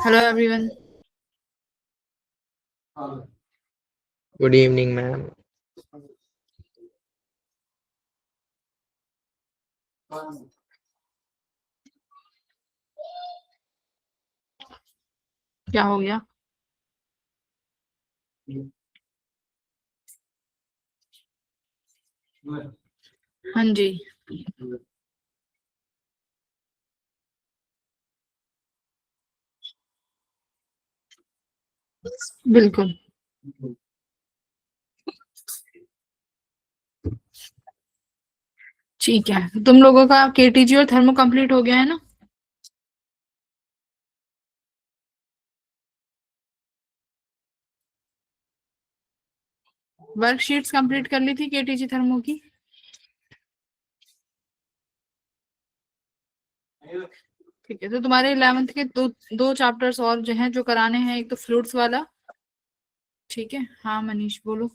Hello everyone. Good evening, ma'am. क्या हो गया? हाँ जी, बिल्कुल। ठीक है, तुम लोगों का केटीजी और थर्मो कंप्लीट हो गया है ना? वर्कशीट्स कंप्लीट कर ली थी केटीजी थर्मो की? ठीक है, तो तुम्हारे 11th के दो चैप्टर्स और जो हैं जो कराने हैं, एक तो फ्लूइड्स वाला। ठीक है, हाँ मनीष बोलो।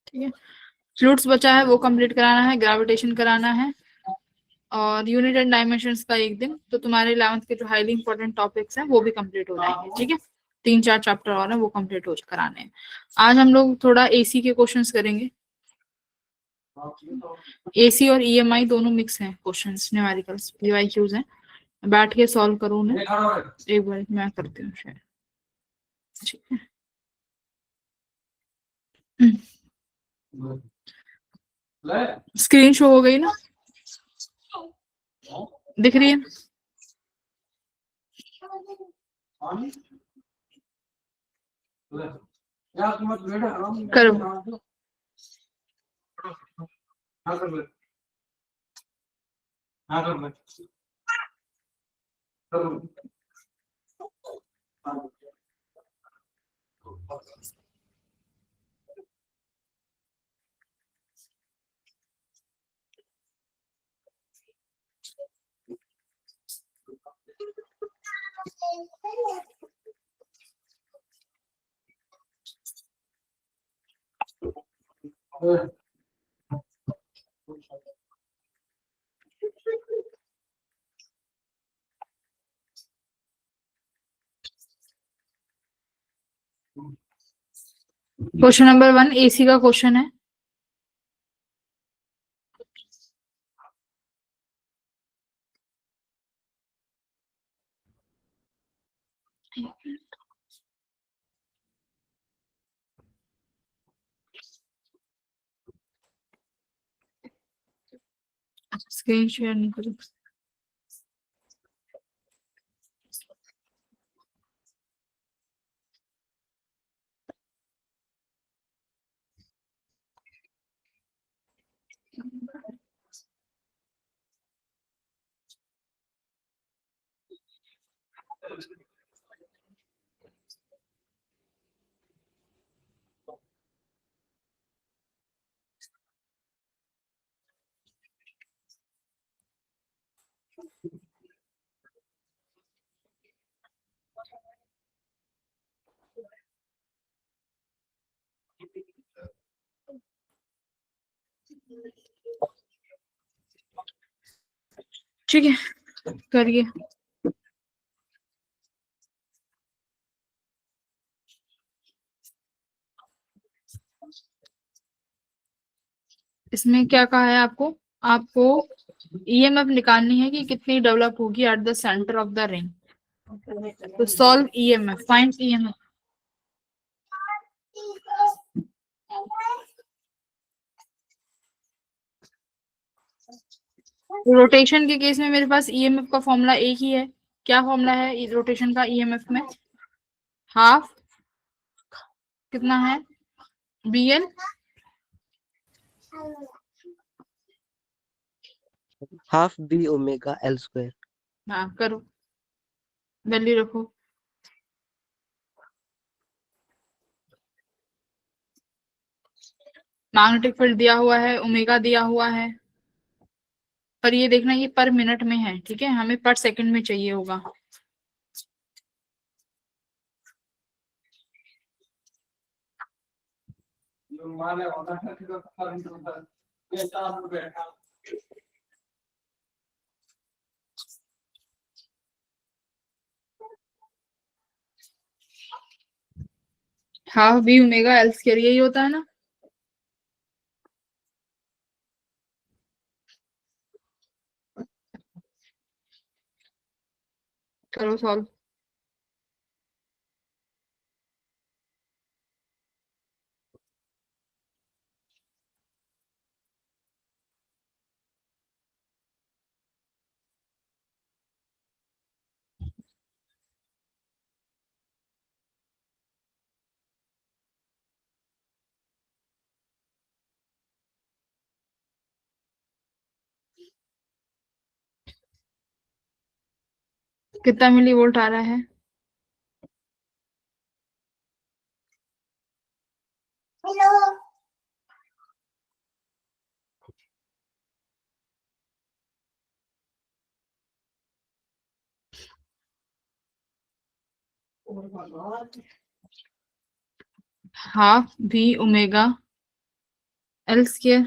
ठीक है, फ्लूइड्स बचा है वो कंप्लीट कराना है, ग्रेविटेशन कराना है और यूनिट एंड डायमेंशंस का एक दिन। तो तुम्हारे 11th के जो हाईली इंपॉर्टेंट टॉपिक्स हैं वो भी कंप्लीट हो जाएंगे। ठीक है, 3-4 चैप्टर और हैं वो कंप्लीट हो कराने हैं। आज हम लोग थोड़ा एसी के क्वेश्चंस करेंगे। एसी और ईएमआई दोनों मिक्स हैं क्वेश्चंस, न्यूमेरिकल्स पीवाईक्यूज हैं। बैठ के सॉल्व करो उन्हें, एक बार मैं करती हूँ शेयर। ठीक है, स्क्रीन शो हो गई ना? दिख रही है? करो। क्वेश्चन नंबर 1 एसी का क्वेश्चन है। स्क्रीन शेयर नहीं करो। ठीक है, करिए। इसमें क्या कहा है आपको? आपको ईएमएफ निकालनी है कि कितनी डेवलप होगी at the centre of the ring. तो solve EMF, find EMF. Rotation के केस में मेरे पास ईएमएफ का फॉर्मूला एक ही है। क्या फॉर्मूला है रोटेशन का ईएमएफ में? हाफ कितना है? BL half B omega L square. हाँ करो, वैल्यू रखो। मैग्नेटिक फील्ड दिया हुआ है, ओमेगा दिया हुआ है, पर ये देखना ये पर मिनट में है। ठीक है, हमें पर सेकंड में चाहिए होगा। Half B omega L square यही होता है ना। करो सॉल्व। कितना मिली वोल्ट आ रहा है? Half B omega L square.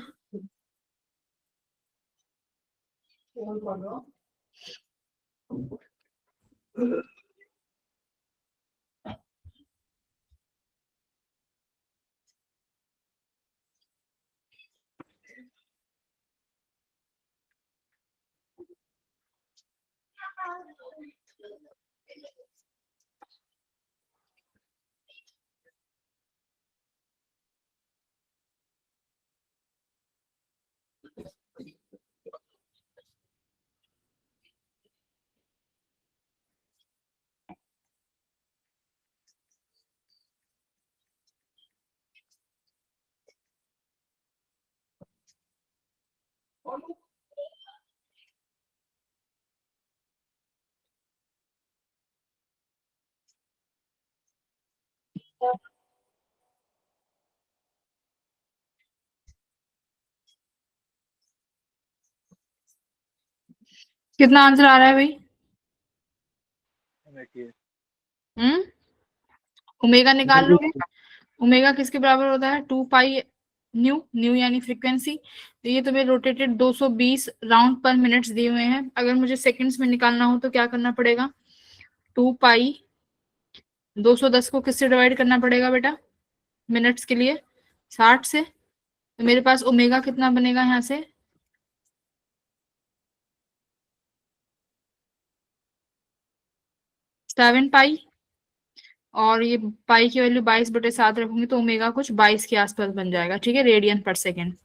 कितना आंसर आ रहा है भाई? ओमेगा निकाल लोगे। ओमेगा किसके बराबर होता है? 2 पाई न्यू, न्यू यानी फ्रीक्वेंसी। तो ये तुम्हें रोटेटेड 220 राउंड पर मिनट्स दिए हुए हैं। अगर मुझे सेकंड्स में निकालना हो तो क्या करना पड़ेगा? 2 पाई 210 को किससे डिवाइड करना पड़ेगा बेटा मिनट्स के लिए? 60 से। तो मेरे पास ओमेगा कितना बनेगा यहाँ से? 7 पाई। और ये पाई की वैल्यू 22/7 रखूंगी तो ओमेगा कुछ 22 के आसपास बन जाएगा। ठीक है, रेडियन पर सेकेंड।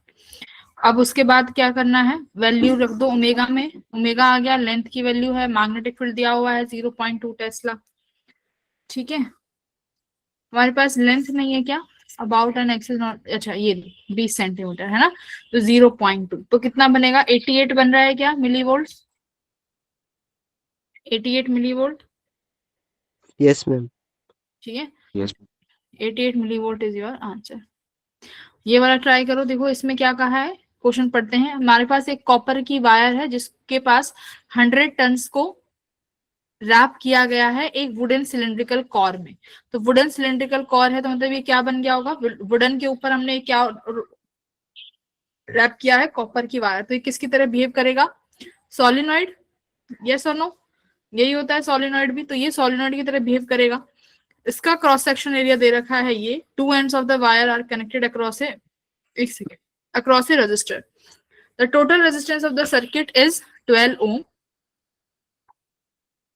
अब उसके बाद क्या करना है? वैल्यू रख दो ओमेगा में। ओमेगा आ गया, लेंथ की वैल्यू है, मैग्नेटिक फील्ड दिया हुआ है 0.2 टेस्ला। ठीक है, हमारे पास लेंथ नहीं है क्या? अबाउट एन एक्सिस नॉट, अच्छा ये 20 सेंटीमीटर है ना, तो 0.2 तो कितना बनेगा? 88 बन रहा है क्या milli volt? 88 milli volt. Yes, ma'am. ठीक है, Yes. 88 milli volt is your answer. ये वाला ट्राई करो, देखो इसमें क्या कहा है। क्वेश्चन पढ़ते हैं। हमारे पास एक कॉपर की वायर है जिसके पास 100 टन्स को रैप किया गया है एक वुडन सिलेंड्रिकल कॉर में। तो वुडन सिलेंड्रिकल कॉर है तो मतलब ये क्या बन गया होगा? वुडन के ऊपर हमने क्या रैप किया है? कॉपर की वायर। तो ये किसकी तरह बिहेव करेगा? सोलिनॉइड। यस और नो? यही होता है सोलिनॉइड भी। तो ये सोलिनॉइड की तरह बिहेव करेगा। इसका क्रॉस सेक्शन एरिया दे रखा है ये। 2 ends of the wire are connected across a, एक second, across a resistor. The total resistance of the circuit is 12 ohm.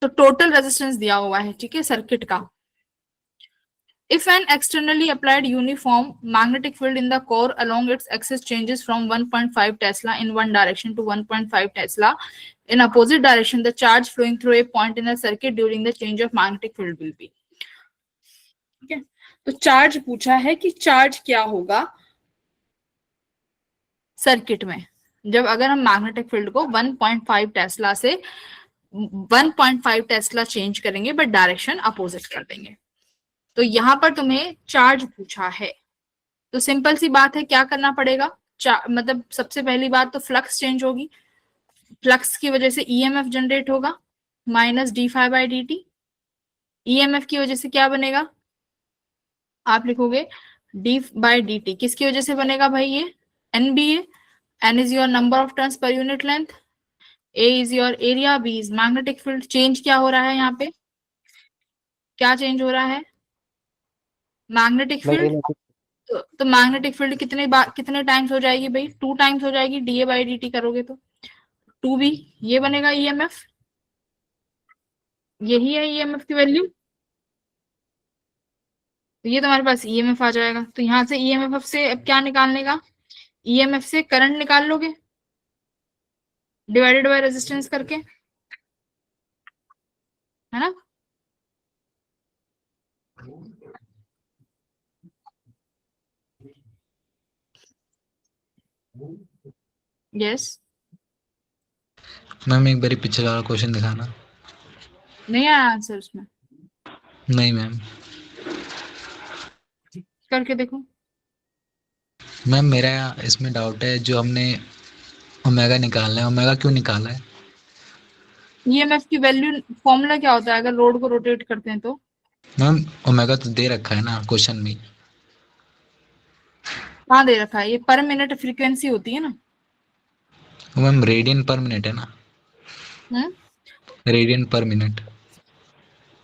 तो टोटल रेजिस्टेंस दिया हुआ है, ठीक है, सर्किट का। If an externally applied uniform magnetic field in the core along its axis changes from 1.5 Tesla in one direction to 1.5 Tesla in opposite direction, the charge flowing through a point in the circuit during the change of magnetic field will be. ठीक है, तो charge पूछा है कि charge क्या होगा circuit में जब अगर हम मैग्नेटिक फील्ड को 1.5 टेस्ला से 1.5 टेस्ला चेंज करेंगे बट डायरेक्शन अपोजिट कर देंगे। तो यहां पर तुम्हें चार्ज पूछा है, तो सिंपल सी बात है, क्या करना पड़ेगा? मतलब सबसे पहली बात तो फ्लक्स चेंज होगी। फ्लक्स की वजह से ईएमएफ जनरेट होगा -d∅dt। ईएमएफ की वजह से क्या बनेगा? आप लिखोगे डी बाई डी टी किसकी वजह से बनेगा भाई? ये NBA, N is your number of turns per unit length, A is your area, B is magnetic field. Change क्या हो रहा है यहाँ पे? क्या चेंज हो रहा है? Magnetic field. मैग्नेटिक तो मैग्नेटिक फील्ड कितने बार कितने टाइम्स हो जाएगी भाई? 2 टाइम्स हो जाएगी, DA बाई DT करोगे तो 2B। ये बनेगा EMF, यही है EMF की वैल्यू। तो ये तुम्हारे पास EMF आ जाएगा। तो यहाँ से EMF से अब क्या निकालने का? EMF से करंट निकाल लोगे डिवाइडेड बाय रेजिस्टेंस करके, है ना? यस। मैम एक बारी पिछला वाला क्वेश्चन दिखाना। नहीं आया आंसर उसमें? नहीं मैम। करके देखो। मैम मेरा इसमें डाउट है, जो हमने ओमेगा निकालना है, ओमेगा क्यों निकाला है? EMF की वैल्यू फॉर्मूला क्या होता है अगर रोड को रोटेट करते हैं तो? मैम ओमेगा तो दे रखा है ना क्वेश्चन में। कहाँ दे रखा है? ये पर मिनट फ्रीक्वेंसी होती है ना। मैम रेडियन पर मिनट है ना, हम्म। रेडियन पर मिनट।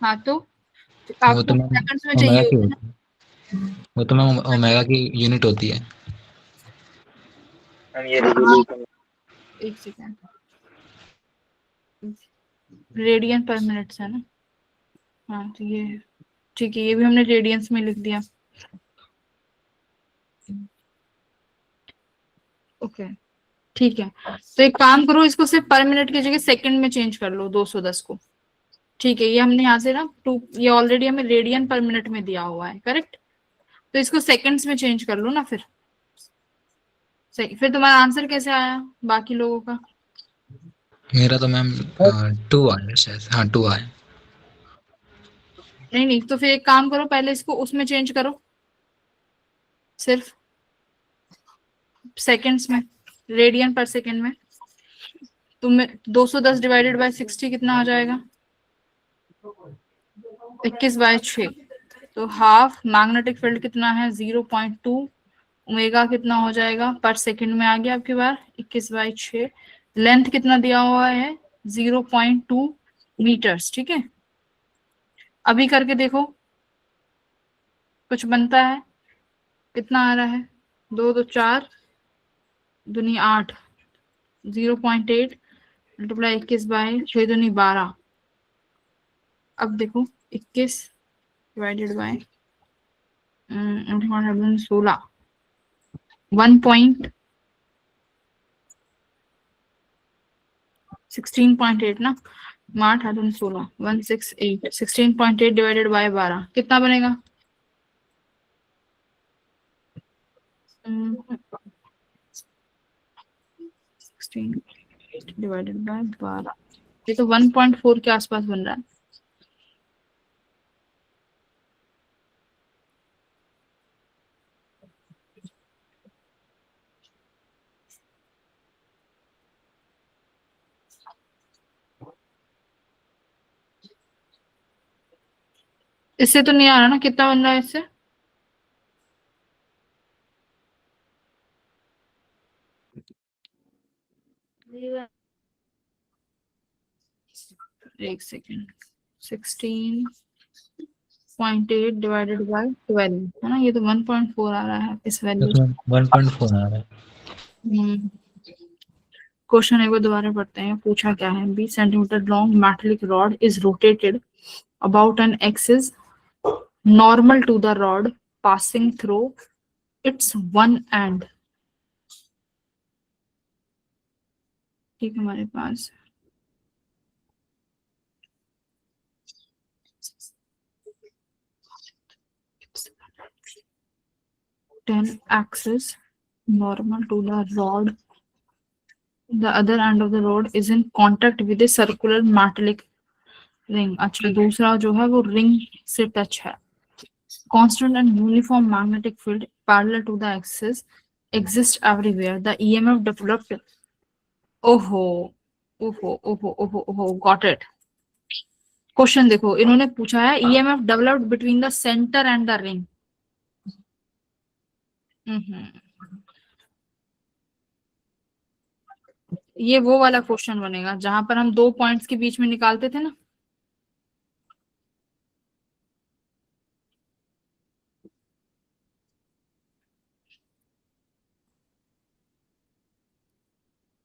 हाँ तो वो तो आपको मैम सेकंड्स में ओमेगा चाहिए की होगी ना। होती है, वो तो मैम ओमेगा की यूनिट होती है। हाँ, एक सेकेंड, रेडियन पर मिनट है ना। हाँ तो ये ठीक है, ये भी हमने रेडियंस में लिख दिया। ओके ठीक है। तो एक काम करो, इसको सिर्फ पर मिनट की जगह सेकंड में चेंज कर लो, 210 को। ठीक है, ये हमने यहाँ से ना टू, ये ऑलरेडी हमें रेडियन पर मिनट में दिया हुआ है, करेक्ट। तो इसको सेकंड्स में चेंज कर लो ना फिर। सही, फिर तुम्हारा आंसर कैसे आया बाकी लोगों का? मेरा तो मैम 2 आया शायद, हाँ 2 आया। नहीं नहीं, तो फिर एक काम करो, पहले इसको उसमें चेंज करो, सिर्फ सेकंड्स में, रेडियन पर सेकंड में। तुम्हें 210 डिवाइडेड बाय 60 कितना आ जाएगा? 21/6। तो हाफ मैग्नेटिक फील्ड कितना है? 0.2। ओमेगा कितना हो जाएगा पर सेकंड में? आ गया आपके बार 21/6। लेंथ कितना दिया हुआ है? 0.2 मीटर्स। ठीक है, अभी करके देखो कुछ बनता है। कितना आ रहा है? 2 2 4 दूनी 8, 0.8 मल्टीप्लाई 21/6 दूनी 12। अब देखो 21 डिवाइडेड बाय 16, 16.8 ना। 8 8 16, 168, 16.8 डिवाइडेड बाय 12 कितना बनेगा? 16 डिवाइडेड बाय 12, ये तो 1.4 के आसपास बन रहा है। इससे तो नहीं आ रहा ना, कितना बन रहा है इससे? एक सेकेंड, 16.8 डिवाइडेड बाय 12 है ना, ये तो 1.4 आ रहा है इस वैल्यू से। 1.4 आ रहा है। क्वेश्चन एक बार दोबारा पढ़ते हैं, पूछा क्या है? 20 centimetre long metallic rod is rotated about an axis normal to the rod passing through its one end. ठीक, हमारे पास ten axis normal to the rod, the other end of the rod is in contact with a circular metallic ring। अच्छा, दूसरा जो है वो ring से touch है। constant and uniform magnetic field parallel to the axis exist everywhere, the EMF developed, ओहो ओहो ओहो ओहो ओहो, गॉट इट। क्वेश्चन देखो, इन्होंने पूछा है EMF developed between the center and the ring। ये वो वाला क्वेश्चन बनेगा जहां पर हम दो पॉइंट्स के बीच में निकालते थे ना।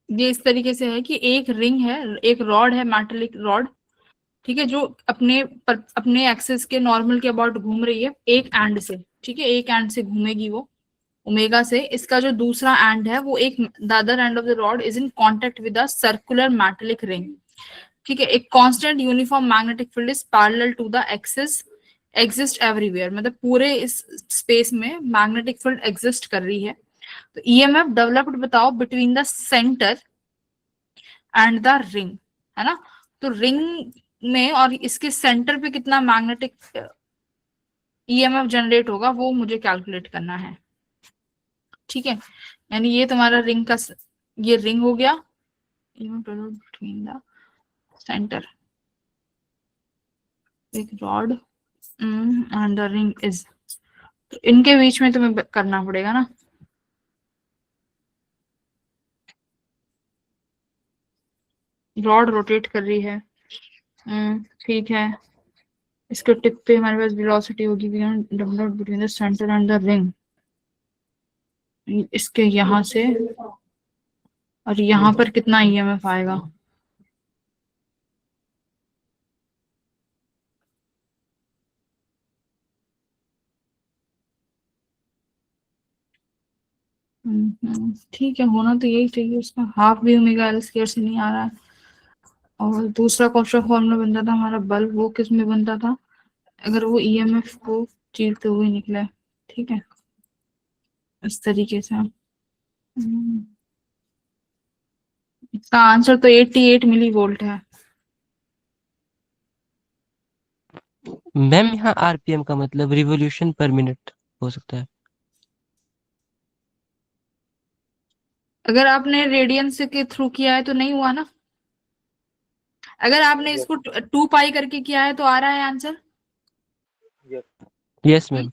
ये इस तरीके से है कि एक रिंग है, एक रॉड है, मेटालिक रॉड, ठीक है, जो अपने एक्सिस के नॉर्मल के अबाउट घूम रही है एक एंड से, ठीक है, एक एंड से घूमेगी वो ओमेगा से। इसका जो दूसरा एंड है वो एक the other end of the rod is in contact with a circular metallic ring, ठीक है। एक constant uniform magnetic field is parallel to the axis exist everywhere, मतलब पूरे इस स्पेस में मैग्नेटिक फील्ड एग्जिस्ट कर रही है। तो ईएमएफ डेवलप्ड बताओ between the centre and the ring, है ना। तो रिंग में और इसके सेंटर पे कितना मैग्नेटिक ईएमएफ जनरेट होगा वो मुझे कैलकुलेट करना है, ठीक है। यानी ये तुम्हारा रिंग का, ये रिंग हो गया, बिटवीन द सेंटर एक rod and the ring is, तो इनके बीच में तुम्हें करना पड़ेगा ना। रॉड रोटेट कर रही है, ठीक है। इसके टिप पे हमारे पास वेलोसिटी होगी between the centre and the ring, इसके यहाँ से और यहाँ पर कितना ईएमएफ आएगा। ठीक है, होना तो यही चाहिए, उसका हाफ भी ओमेगा एल स्क्वायर से नहीं आ रहा है। और दूसरा क्वेश्चन फॉर्मूला बनता था हमारा बल, वो किस में बनता था, अगर वो ईएमएफ को चीरते हुए निकले, ठीक है, इस तरीके से। इसका आंसर तो 88 मिली वोल्ट है। मैम यहाँ आरपीएम का मतलब रिवॉल्यूशन पर मिनट हो सकता है। अगर आपने रेडियंस के थ्रू किया है तो नहीं हुआ ना, अगर आपने इसको 2 पाई करके किया है तो आ रहा है आंसर। Yes ma'am.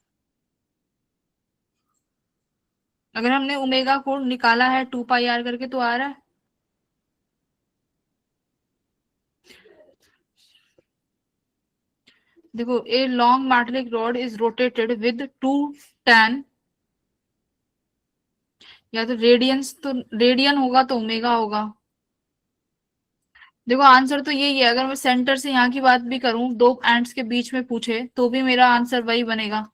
अगर हमने ओमेगा को निकाला है 2 पाई आर करके तो आ रहा है। देखो, a long metallic rod is rotated with 2 tan, या तो रेडियंस, तो रेडियन होगा तो ओमेगा होगा। देखो आंसर तो यही है, अगर मैं सेंटर से यहाँ की बात भी करूं, दो एंड्स के बीच में पूछे तो भी मेरा आंसर वही बनेगा,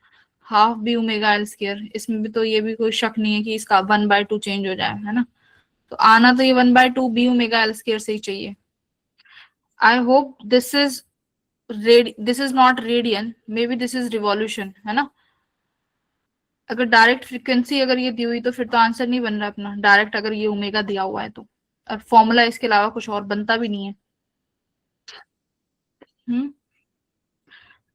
half B omega L square. इसमें भी तो ये भी कोई शक नहीं है कि इसका 1/2 चेंज हो जाए, है ना। तो आना तो ये 1/2 बी ओमेगा एल स्क्वायर से ही चाहिए। I hope this is not radian, may be this is revolution, है ना। अगर डायरेक्ट फ्रीक्वेंसी अगर ये दी हुई तो फिर तो आंसर नहीं बन रहा अपना डायरेक्ट, अगर ये ओमेगा दिया हुआ है तो। और फॉर्मूला इसके अलावा कुछ और बनता भी नहीं है। हम्म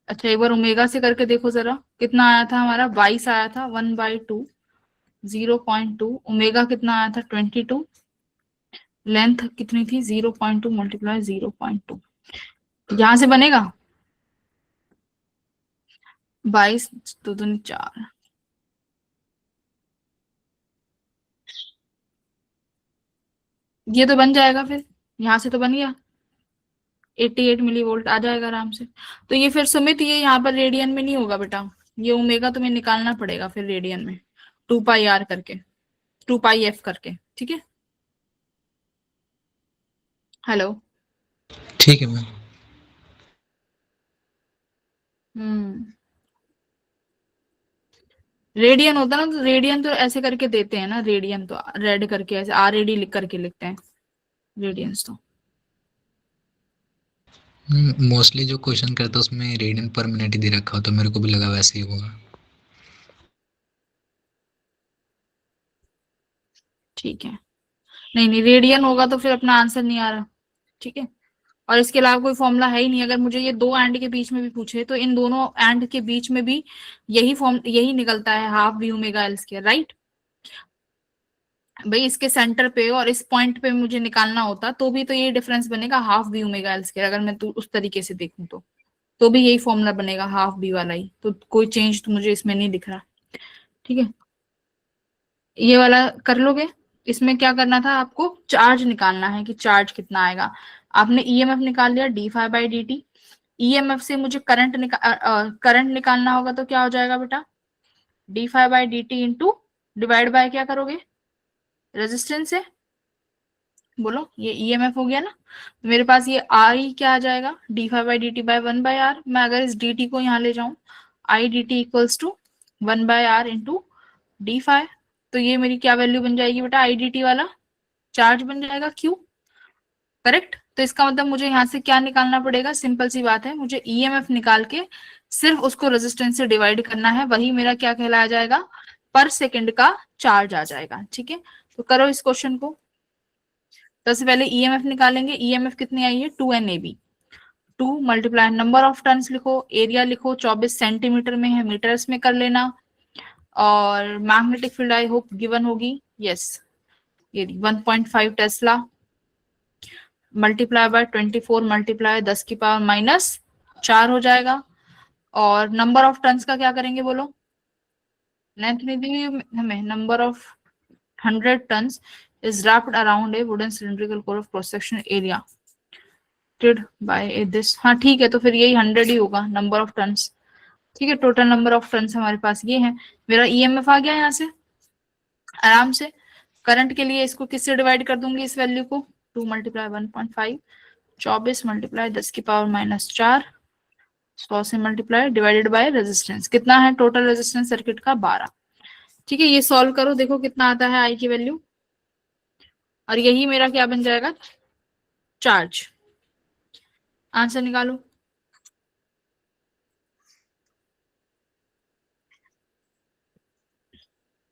अच्छा, एक बार ओमेगा से करके देखो जरा, कितना आया था हमारा, 22 आया था, 1/2, 0.2, ओमेगा कितना आया था, 22, लेंथ कितनी थी, 0.2 मल्टीप्लाई 0.2, यहाँ से बनेगा 22 2 दूनी 4, ये तो बन जाएगा फिर, यहाँ से तो बन गया, 88 मिली वोल्ट आ जाएगा आराम से। तो ये फिर सुमित, ये यहाँ पर रेडियन में नहीं होगा बेटा, ये ओमेगा तुम्हें निकालना पड़ेगा फिर रेडियन में, 2 पाई आर करके, 2 पाई एफ करके, ठीक है। हेलो। ठीक है मैम। हम्म रेडियन होता ना, तो रेडियन तो ऐसे करके देते हैं ना, रेडियन तो रेड करके ऐसे RAD लिख करके लिखते हैं रेडियंस तो। मोस्टली जो क्वेश्चन करता है उसमें रेडियन पर मिनट ही दे रखा हो, तो मेरे को भी लगा वैसे ही होगा। ठीक है, नहीं नहीं, रेडियन होगा तो फिर अपना आंसर नहीं आ रहा, ठीक है। और इसके अलावा कोई फॉर्मूला है ही नहीं, अगर मुझे ये दो एंड के बीच में भी पूछे तो इन दोनों एंड के बीच में भी यही निकलता है, half B omega L square, right. भाई इसके सेंटर पे और इस पॉइंट पे मुझे निकालना होता तो भी तो ये डिफरेंस बनेगा, half B omega L square, अगर मैं तो उस तरीके से देखूं तो भी यही फॉर्मूला बनेगा, हाफ बी वाला ही, तो कोई चेंज तो मुझे इसमें नहीं दिख रहा, ठीक है। ये वाला कर लोगे। इसमें क्या करना था आपको, चार्ज निकालना है कि चार्ज कितना आएगा। आपने ईएमएफ निकाल लिया d∅/dt। ईएमएफ से मुझे करंट निकालना होगा, तो क्या हो जाएगा बेटा, d∅/dt इंटू डिवाइड बाय क्या करोगे, रेजिस्टेंस से। बोलो, ये ईएमएफ हो गया ना। तो मेरे पास ये आई क्या आ जाएगा, d∅/dt/1/r। मैं अगर इस dt को यहाँ ले जाऊं, I dt equals to 1/r into d∅। तो ये मेरी क्या वैल्यू बन जाएगी बेटा, आई dt वाला चार्ज बन जाएगा क्यू। करेक्ट। तो इसका मतलब मुझे यहाँ से क्या निकालना पड़ेगा, सिंपल सी बात है, मुझे ईएमएफ निकाल के सिर्फ उसको रेजिस्टेंस से डिवाइड करना है, वही मेरा क्या कहलाया जाएगा, पर सेकंड का चार्ज आ जाएगा। ठीक है, तो करो इस क्वेश्चन को। सबसे पहले ईएमएफ निकालेंगे। ईएमएफ कितनी आई है, 2NAB। 2 multiply number of turns लिखो, एरिया लिखो, 24 सेंटीमीटर में है, मीटर्स में कर लेना। और magnetic field I hope given होगी, यस, ये 1.5 टेस्ला मल्टीप्लाई बाय 24 मल्टीप्लाई 10⁻⁻4 हो जाएगा। और नंबर ऑफ टन्स का क्या करेंगे बोलो, लेंथ नहीं दी हमें, number of 100 turns is wrapped around a wooden cylindrical core of cross section area by this। हाँ ठीक है, तो फिर यही 100 ही होगा नंबर ऑफ टन्स। ठीक है, टोटल नंबर ऑफ टन्स हमारे पास ये है। मेरा ईएमएफ आ गया यहाँ से आराम से। करंट के लिए इसको किससे डिवाइड कर दूंगी, इस वैल्यू को, 2 मल्टीप्लाई 1.5, 24 मल्टीप्लाई 10⁻⁻4, 100 से मल्टीप्लाई डिवाइडेड बाय रेजिस्टेंस। कितना है टोटल रेजिस्टेंस सर्किट का, 12। ठीक है, ये सॉल्व करो, देखो कितना आता है आई की वैल्यू। और यही मेरा क्या बन जाएगा, चार्ज। आंसर निकालो।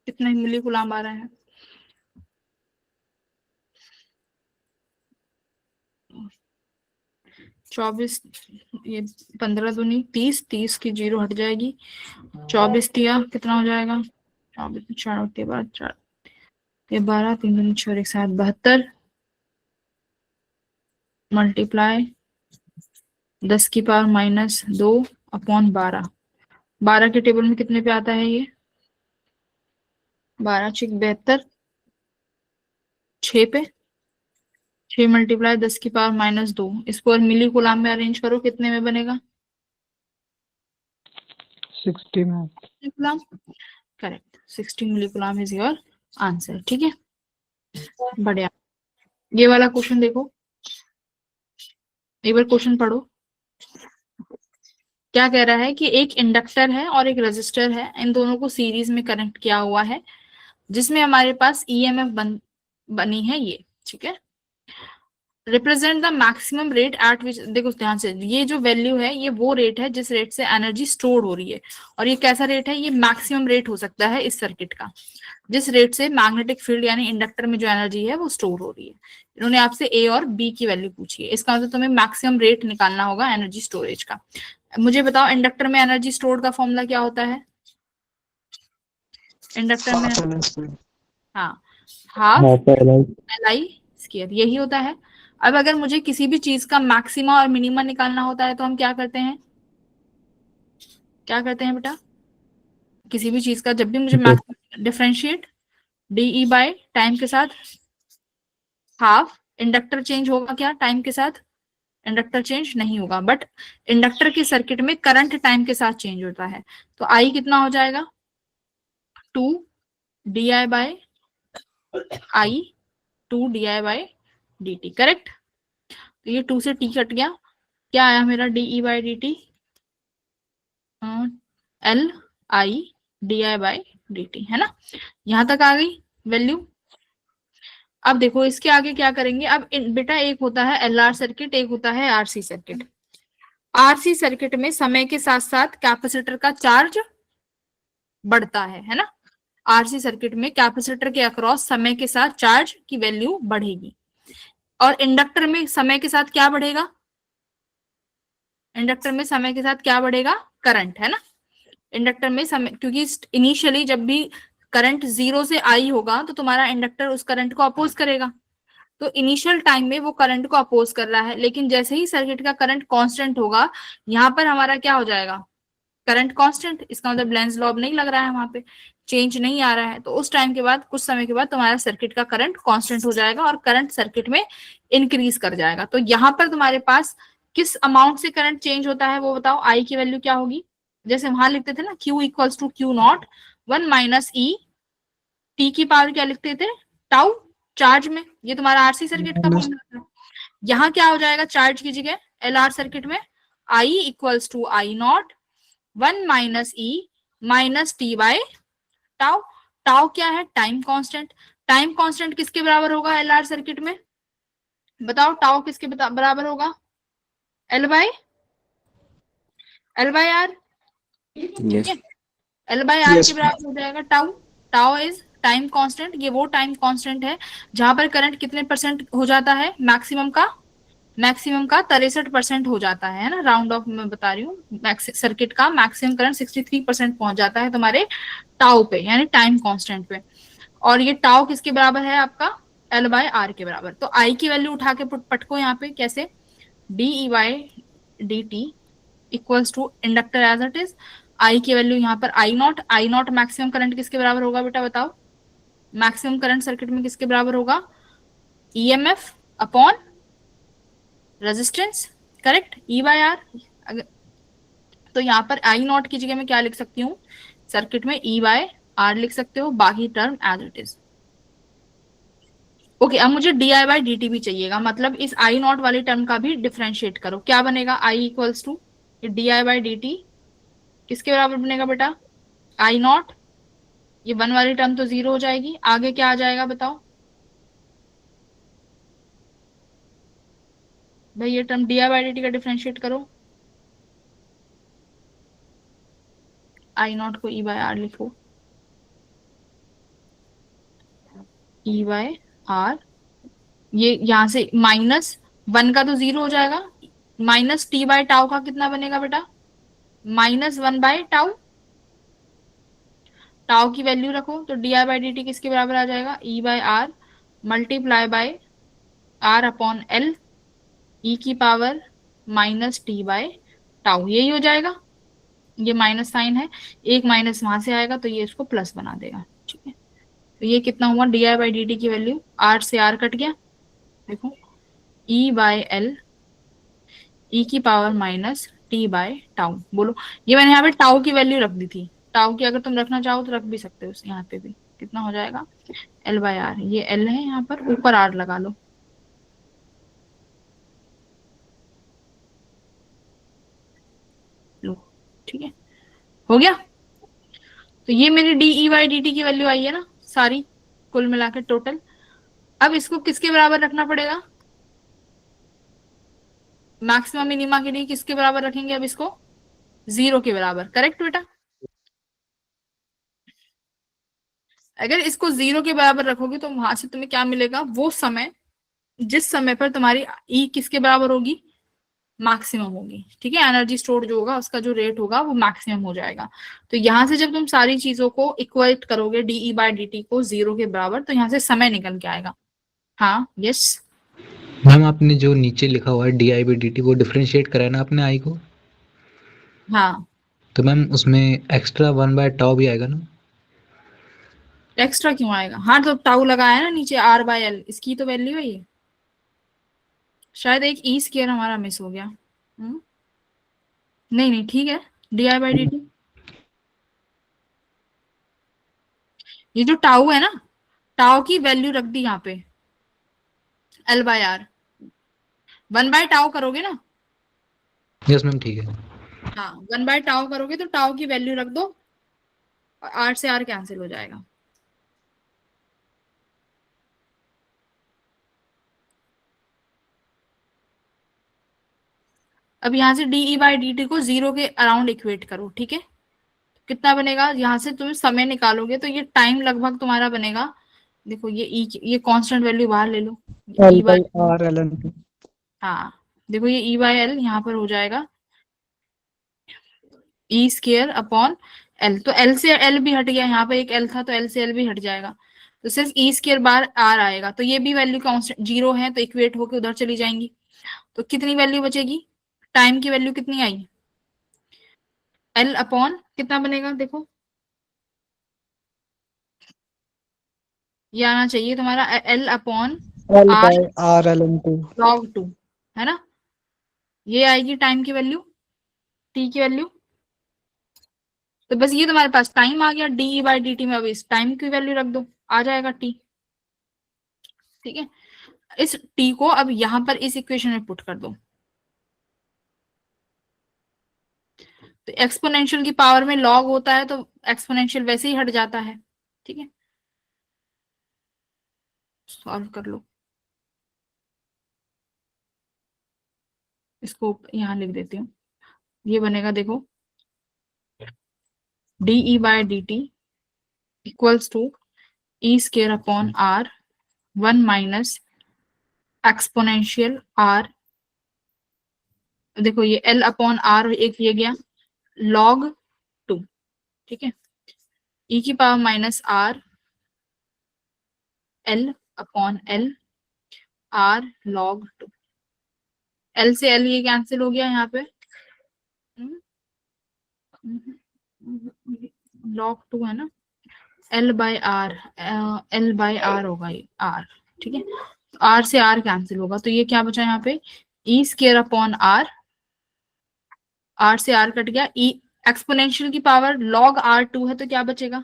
कितने मिली गुलाम आ रहे हैं, 24, ये 15 दूनी 30, 30 की 0 हट जाएगी, 24 दिया कितना हो जाएगा, 24 में 4 होती है, 4 ये 12, 3 दूनी 6 और 1 7, 72 मल्टीप्लाई 10⁻⁻2 अपॉन 12। 12 के टेबल में कितने पे आता है ये, 12 6 72, 6 पे, 6 मल्टीप्लाई 10⁻⁻2। इसको और मिली गुलाम में अरेंज करो, कितने में बनेगा, 60 में। गुलाम, करेक्ट, 60 मिली गुलाम इज योर आंसर। ठीक है, बढ़िया। ये वाला क्वेश्चन देखो, एक बार क्वेश्चन पढ़ो। क्या कह रहा है कि एक इंडक्टर है और एक रेजिस्टर है, इन दोनों को सीरीज में कनेक्ट किया हुआ है, जिसमें हमारे पास ईएमएफ बनी है ये। ठीक है, represent the maximum rate at विच, देखो ध्यान से, ये जो वैल्यू है ये वो रेट है जिस रेट से एनर्जी स्टोर हो रही है। और ये कैसा रेट है, ये मैक्सिमम रेट हो सकता है इस सर्किट का, जिस रेट से मैग्नेटिक फील्ड यानी इंडक्टर में जो एनर्जी है वो स्टोर हो रही है। इन्होंने आपसे ए और बी की वैल्यू पूछी है, इसका मतलब तुम्हें मैक्सिमम रेट निकालना होगा एनर्जी स्टोरेज का। मुझे बताओ, इंडक्टर में एनर्जी स्टोर का फॉर्मूला क्या होता है, इंडक्टर में, हाँ, हाफ LI², यही होता है। अब अगर मुझे किसी भी चीज का मैक्सिमा और मिनिमा निकालना होता है तो हम क्या करते हैं, क्या करते हैं बेटा, किसी भी चीज का जब भी मुझे maximum, differentiate DE by time के साथ हाफ। इंडक्टर चेंज होगा क्या टाइम के साथ, इंडक्टर चेंज नहीं होगा, बट इंडक्टर के सर्किट में करंट टाइम के साथ चेंज होता है। तो आई कितना हो जाएगा, 2 DI bye I, 2 DI by dt। Correct, तो ये 2 से t कट गया, क्या आया मेरा, DE by dt, LI DI by dt, है ना। यहां तक आ गई वैल्यू। अब देखो इसके आगे क्या करेंगे, अब बेटा एक होता है LR सर्किट, एक होता है RC सर्किट। RC सर्किट में समय के साथ साथ कैपेसिटर का चार्ज बढ़ता है ना। RC सर्किट में कैपेसिटर के अक्रॉस समय के साथ चार्ज की वैल्यू बढ़ेगी। और इंडक्टर में समय के साथ क्या बढ़ेगा, इंडक्टर में समय के साथ क्या बढ़ेगा, करंट, है ना। इंडक्टर में समय, क्योंकि इनिशियली जब भी करंट 0 से आई होगा तो तुम्हारा इंडक्टर उस करंट को अपोज करेगा। तो इनिशियल टाइम में वो करंट को अपोज कर रहा है, लेकिन जैसे ही सर्किट का करंट कांस्टेंट होगा, यहाँ पर हमारा क्या हो जाएगा, करंट कांस्टेंट, इसका मतलब लेंज लॉ नहीं लग रहा है, वहां पे चेंज नहीं आ रहा है, तो उस टाइम के बाद कुछ समय के बाद तुम्हारा सर्किट का करंट कांस्टेंट हो जाएगा और करंट सर्किट में इंक्रीज कर जाएगा। तो यहाँ पर तुम्हारे पास किस अमाउंट से करंट चेंज होता है वो बताओ, आई की वैल्यू क्या होगी, जैसे वहां लिखते थे ना Q equals to Q not 1 minus e, t की पावर क्या लिखते थे, टाउ, चार्ज में, ये तुम्हारा आरसी सर्किट का फॉर्मूला था। यहाँ क्या हो जाएगा चार्ज की जगह, एल आर सर्किट में I equals to I naught 1 minus e minus t by tau. Tau क्या है, टाइम कांस्टेंट। टाइम कांस्टेंट किसके बराबर होगा एल आर सर्किट में, बताओ टाउ किसके बराबर होगा, एल बाय आर, ठीक है, एल बाय आर के बराबर हो जाएगा tau. Tau is time constant, ये वो टाइम कांस्टेंट है जहां पर करंट कितने परसेंट हो जाता है, मैक्सिमम का 63% हो जाता है ना, राउंड ऑफ मैं बता रही हूँ, सर्किट का मैक्सिमम करंट 63% पहुंच जाता है तुम्हारे टाउ पे, यानी टाइम कांस्टेंट पे। और ये टाउ किसके बराबर है आपका, एल बाय आर के बराबर। तो आई की वैल्यू उठा के पटको यहाँ पे कैसे, d e by d t equals to inductor as it is, I की वैल्यू यहाँ पर आई नॉट मैक्सिमम करंट किसके बराबर होगा बेटा बताओ, मैक्सिमम करंट सर्किट में किसके बराबर होगा, EMF upon resistance, correct, E by R. तो यहाँ पर आई नॉट की जगह में क्या लिख सकती हूँ, सर्किट में ई बाय आर लिख सकते हो, बाकी term as it is. Okay, अब मुझे d I by d t भी चाहिएगा, मतलब इस आई नॉट वाली टर्म का भी डिफ्रेंशिएट करो, क्या बनेगा, I equals to d I by d t किसके बराबर बनेगा बेटा, आई नॉट, ये वन वाली टर्म तो जीरो हो जाएगी, आगे क्या आ जाएगा बताओ भाई, ये term d I by d t का डिफ्रेंशिएट करो, आई नॉट को ई बाय आर लिखो, ई बाय आर, ये यहां से माइनस वन का तो जीरो हो जाएगा, माइनस टी बाय टाउ का कितना बनेगा बेटा, minus one by tau, tau की वैल्यू रखो तो d I by d t किसके बराबर आ जाएगा, e by R multiply by R upon L e की power minus t by tau, यही हो जाएगा, ये माइनस साइन है, एक माइनस वहां से आएगा तो ये इसको प्लस बना देगा, ठीक है। तो ये कितना हुआ, d I by d t की वैल्यू, आर से आर कट गया, देखो ई बाय एल ई की power minus t by tau, बोलो, ये मैंने यहाँ पे टाउ की वैल्यू रख दी थी, टाउ की अगर तुम रखना चाहो तो रख भी सकते हो यहाँ पे भी, कितना हो जाएगा एल बाय आर, ये एल है यहाँ पर, ऊपर आर लगा लो, लो, ठीक है, हो गया। तो ये मेरी D e by d t की वैल्यू आई है ना सारी, कुल मिला के टोटल। अब इसको किसके बराबर रखना पड़ेगा, मैक्सिमम मिनिमा के लिए किसके बराबर रखेंगे अब इसको, जीरो के बराबर, करेक्ट बेटा। अगर इसको जीरो के बराबर रखोगे तो वहां से तुम्हें क्या मिलेगा, वो समय जिस समय पर तुम्हारी ई किसके बराबर होगी, मैक्सिमम होगी, ठीक है, एनर्जी स्टोर जो होगा उसका जो रेट होगा वो मैक्सिमम हो जाएगा। तो यहाँ से जब तुम सारी चीजों को इक्वेट करोगे डीई बाय डी को जीरो के बराबर, तो यहाँ से समय निकल के आएगा। हाँ, यस मैम आपने जो नीचे लिखा हुआ है d I by d T वो डिफ्रेंशिएट करा है ना आपने आई को, हाँ, तो मैम उसमें एक्स्ट्रा वन बाय टाउ भी आएगा ना, एक्स्ट्रा क्यों आएगा, हाँ तो टाउ लगाया ना नीचे आर बाय एल, इसकी तो वैल्यू है ये, शायद एक ई स्क्वायर हमारा मिस हो गया। नहीं नहीं ठीक है, d I by d t, ये जो टाउ है ना, टाउ की वैल्यू रख दी यहाँ पे l by r, one by tau करोगे ना, यस मैम ठीक है। हाँ वन बाय टाउ करोगे तो टाउ की वैल्यू रख दो, और आर से आर कैंसिल हो जाएगा। अब यहाँ से D e by d T को जीरो के अराउंड इक्वेट करो, ठीक है, कितना बनेगा, यहाँ से तुम समय निकालोगे तो ये टाइम लगभग तुम्हारा बनेगा, देखो ये ई, ये कांस्टेंट वैल्यू बाहर ले लो, e by are L N, हाँ देखो ये ई बाय एल यहाँ पर हो जाएगा ई स्केयर अपॉन एल, तो एल से एल भी हट गया, यहाँ पे एक एल था तो एल से एल भी हट जाएगा, तो सिर्फ ई स्केयर बार आर आएगा, तो ये भी वैल्यू कांस्टेंट जीरो है तो इक्वेट होके उधर चली जाएंगी, तो कितनी वैल्यू बचेगी, टाइम की वैल्यू कितनी आई, एल अपॉन कितना बनेगा देखो, ये आना चाहिए तुम्हारा l upon L r by R LN2। Log 2, है ना। ये आएगी टाइम की वैल्यू, टी की वैल्यू। तो बस ये तुम्हारे पास टाइम आ गया, डी बाई डी टी में अब इस टाइम की वैल्यू रख दो, आ जाएगा टी। ठीक है, इस टी को अब यहां पर इस इक्वेशन में पुट कर दो। तो एक्सपोनेंशियल की पावर में लॉग होता है तो एक्सपोनेंशियल वैसे ही हट जाता है। ठीक है, सॉल्व कर लो, इसको यहां लिख देती हूँ। ये बनेगा देखो, d e by d t equals to e square upon r 1 minus exponential r, देखो ये एल अपॉन आर एक ये गया लॉग 2। ठीक है, ई की power minus r l upon l r log 2। L से एल ये कैंसिल हो गया यहाँ पे, लॉग 2 है ना, l by are, l by r होगा ये आर। ठीक है, आर से आर कैंसिल होगा तो ये क्या बचा यहाँ पे, ई स्केयर अपॉन आर से आर कट गया, ई एक्सपोनेंशियल की पावर लॉग आर 2 है तो क्या बचेगा,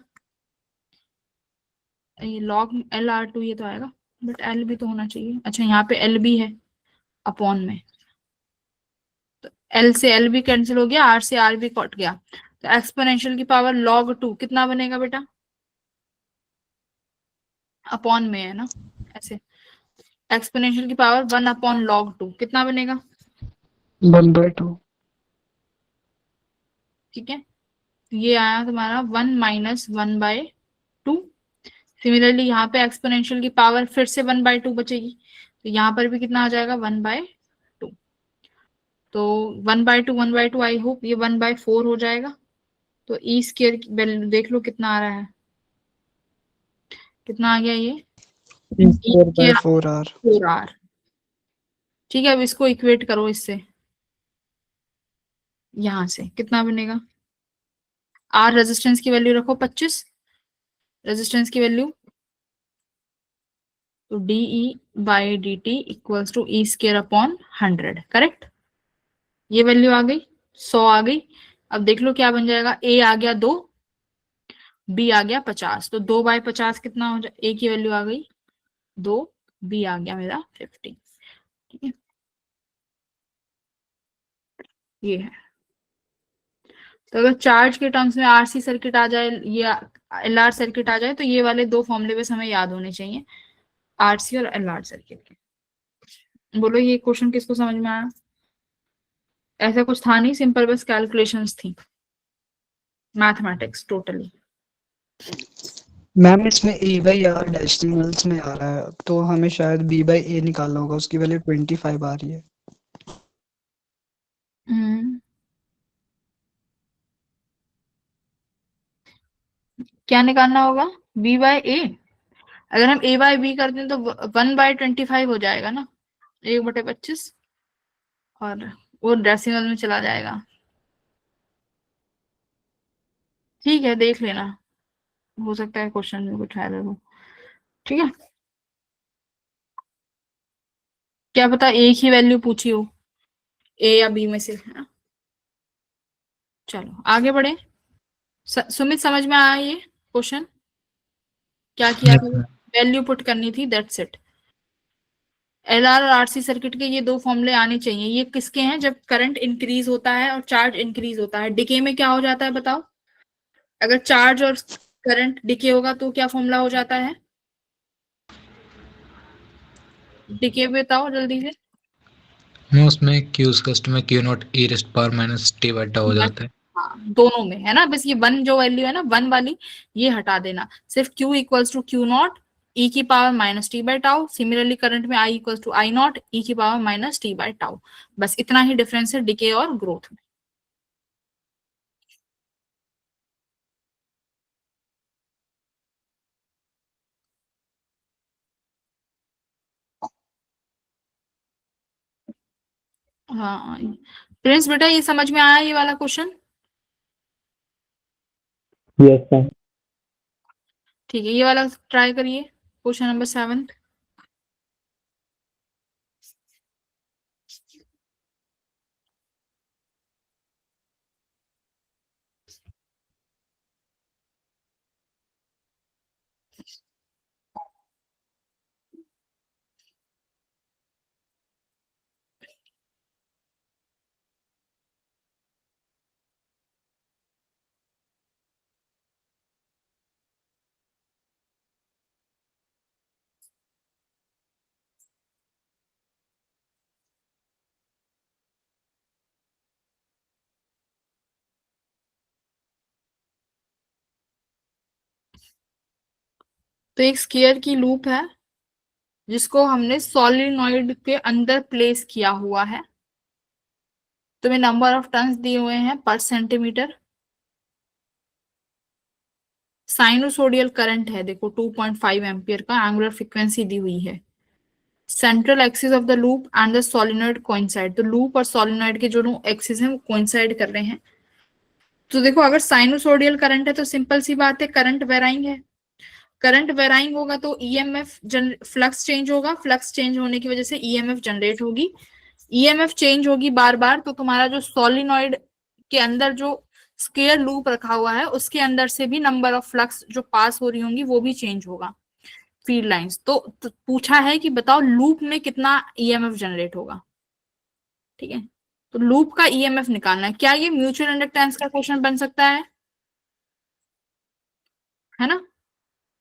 ये लॉग एल आर 2 ये तो आएगा, बट एल भी तो होना चाहिए। अच्छा यहाँ पे एल भी है अपॉन में, तो एल से एल भी कैंसिल हो गया, आर से आर भी कट गया, तो एक्सपोनेंशियल की पावर लॉग 2 कितना बनेगा बेटा, अपॉन में है ना ऐसे, एक्सपोनेंशियल की पावर 1 अपॉन लॉग 2 कितना बनेगा। 1/2। ठीक है, तो ये आया तुम्हारा 1 माइनस 1/2। सिमिलरली यहाँ पे एक्सपोनेंशियल की पावर फिर से 1/2 बचेगी, तो यहाँ पर भी कितना आ जाएगा 1/2। तो 1/2 आई होप ये 1/4 हो जाएगा। तो ई स्केयर की वैल्यू देख लो कितना आ रहा है, कितना आ गया ये E E square by square 4R। 4r। ठीक है, अब इसको इक्वेट करो इससे, यहां से कितना बनेगा, आर रेजिस्टेंस की वैल्यू रखो 25, रेजिस्टेंस की वैल्यू, तो d e by d t equals to e square upon 100, correct. ये वैल्यू आ गई 100 आ गई। अब देख लो क्या बन जाएगा, ए आ गया 2, बी आ गया 50, तो 2/50 कितना हो जाए, ए की वैल्यू आ गई 2, बी आ गया मेरा 50। ठीक है, ये है। तो अगर चार्ज के टर्म्स में आरसी सर्किट आ जाए या एलआर सर्किट आ जाए तो ये वाले दो फॉर्मूले बस हमें याद होने चाहिए, आरसी और एलआर सर्किट के। बोलो ये क्वेश्चन किसको समझ में आया, ऐसा कुछ था नहीं, सिंपल बस कैलकुलेशंस थी, मैथमेटिक्स टोटली। मैम इसमें A by R डेसिमल्स में आ रहा है तो हमें शायद B by A निकालना होगा, उसकी वैल्यू 25 आ रही है। क्या निकालना होगा, बी बाय ए, अगर हम ए बाय बी करते हैं तो 1/25 हो जाएगा ना, 1/25, और वो डेसिमल में चला जाएगा। ठीक है, देख लेना, हो सकता है क्वेश्चन में कुछ एरर हो। ठीक है, क्या पता एक ही वैल्यू पूछी हो ए या बी में से, है ना। चलो आगे बढ़े, सुमित समझ में आया ये क्वेश्चन, क्या किया था, यस मैम। वैल्यू पुट करनी थी, दैट्स इट। एलआर और आरसी सर्किट के ये दो फॉर्मूले आने चाहिए। ये किसके हैं, जब करंट इंक्रीज होता है और चार्ज इंक्रीज होता है, डिके में क्या हो जाता है बताओ, अगर चार्ज और करंट डिके होगा तो क्या फॉर्मूला हो जाता है, डिके बताओ जल्दी से। मैं उसमें क्यू स्कस्ट में क्यू नॉट ई रेस्ट पावर माइनस टी बटा हो बस, जाता है। हाँ दोनों में है ना, बस ये वन जो वैल्यू है ना, वन वाली ये हटा देना, सिर्फ Q equals to Q naught e की power minus t by tau. Similarly current में I equals to I naught e की power minus t by tau. बस इतना ही डिफरेंस है डिके और ग्रोथ में। हाँ प्रिंस बेटा, ये समझ में आया ये वाला क्वेश्चन, यस सर। ठीक है, ये वाला ट्राई करिए, क्वेश्चन नंबर 7। तो एक स्क्वायर की लूप है जिसको हमने सोलिनॉइड के अंदर प्लेस किया हुआ है। तुम्हें नंबर ऑफ टर्न्स दिए हुए हैं पर सेंटीमीटर। साइनोसोडियल करंट है देखो 2.5 एम्पियर का, एंगुलर फ्रीक्वेंसी दी हुई है। Central axis of the loop and the solenoid coincide, तो लूप और सोलिनॉइड के जो एक्सिस हैं वो कोइंसाइड कर रहे हैं। तो देखो अगर साइनोसोडियल करंट है तो सिंपल सी बात है, करंट वेराइंग है। करंट वेराइंग होगा तो ईएमएफ फ्लक्स चेंज होगा, फ्लक्स चेंज होने की वजह से ईएमएफ जनरेट होगी। ईएमएफ चेंज होगी बार बार, तो तुम्हारा जो सोलिनॉइड के अंदर जो स्क्वायर लूप रखा हुआ है उसके अंदर से भी नंबर ऑफ फ्लक्स जो पास हो रही होंगी वो भी चेंज होगा, फील्ड लाइंस। तो पूछा है कि बताओ लूप में कितना ईएमएफ जनरेट होगा। ठीक है, तो लूप का ईएमएफ निकालना है। क्या ये म्यूचुअल इंडक्टेंस का क्वेश्चन बन सकता है ना?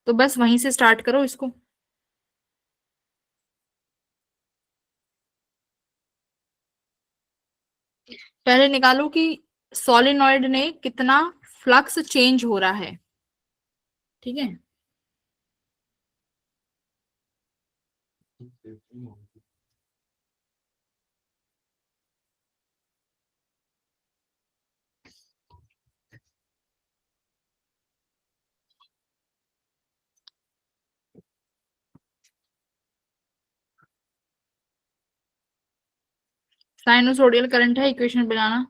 तो बस वहीं से स्टार्ट करो इसको। पहले निकालो कि सोलिनॉइड ने कितना फ्लक्स चेंज हो रहा है। ठीक है, साइनोसोडियल करंट है, इक्वेशन बनाना।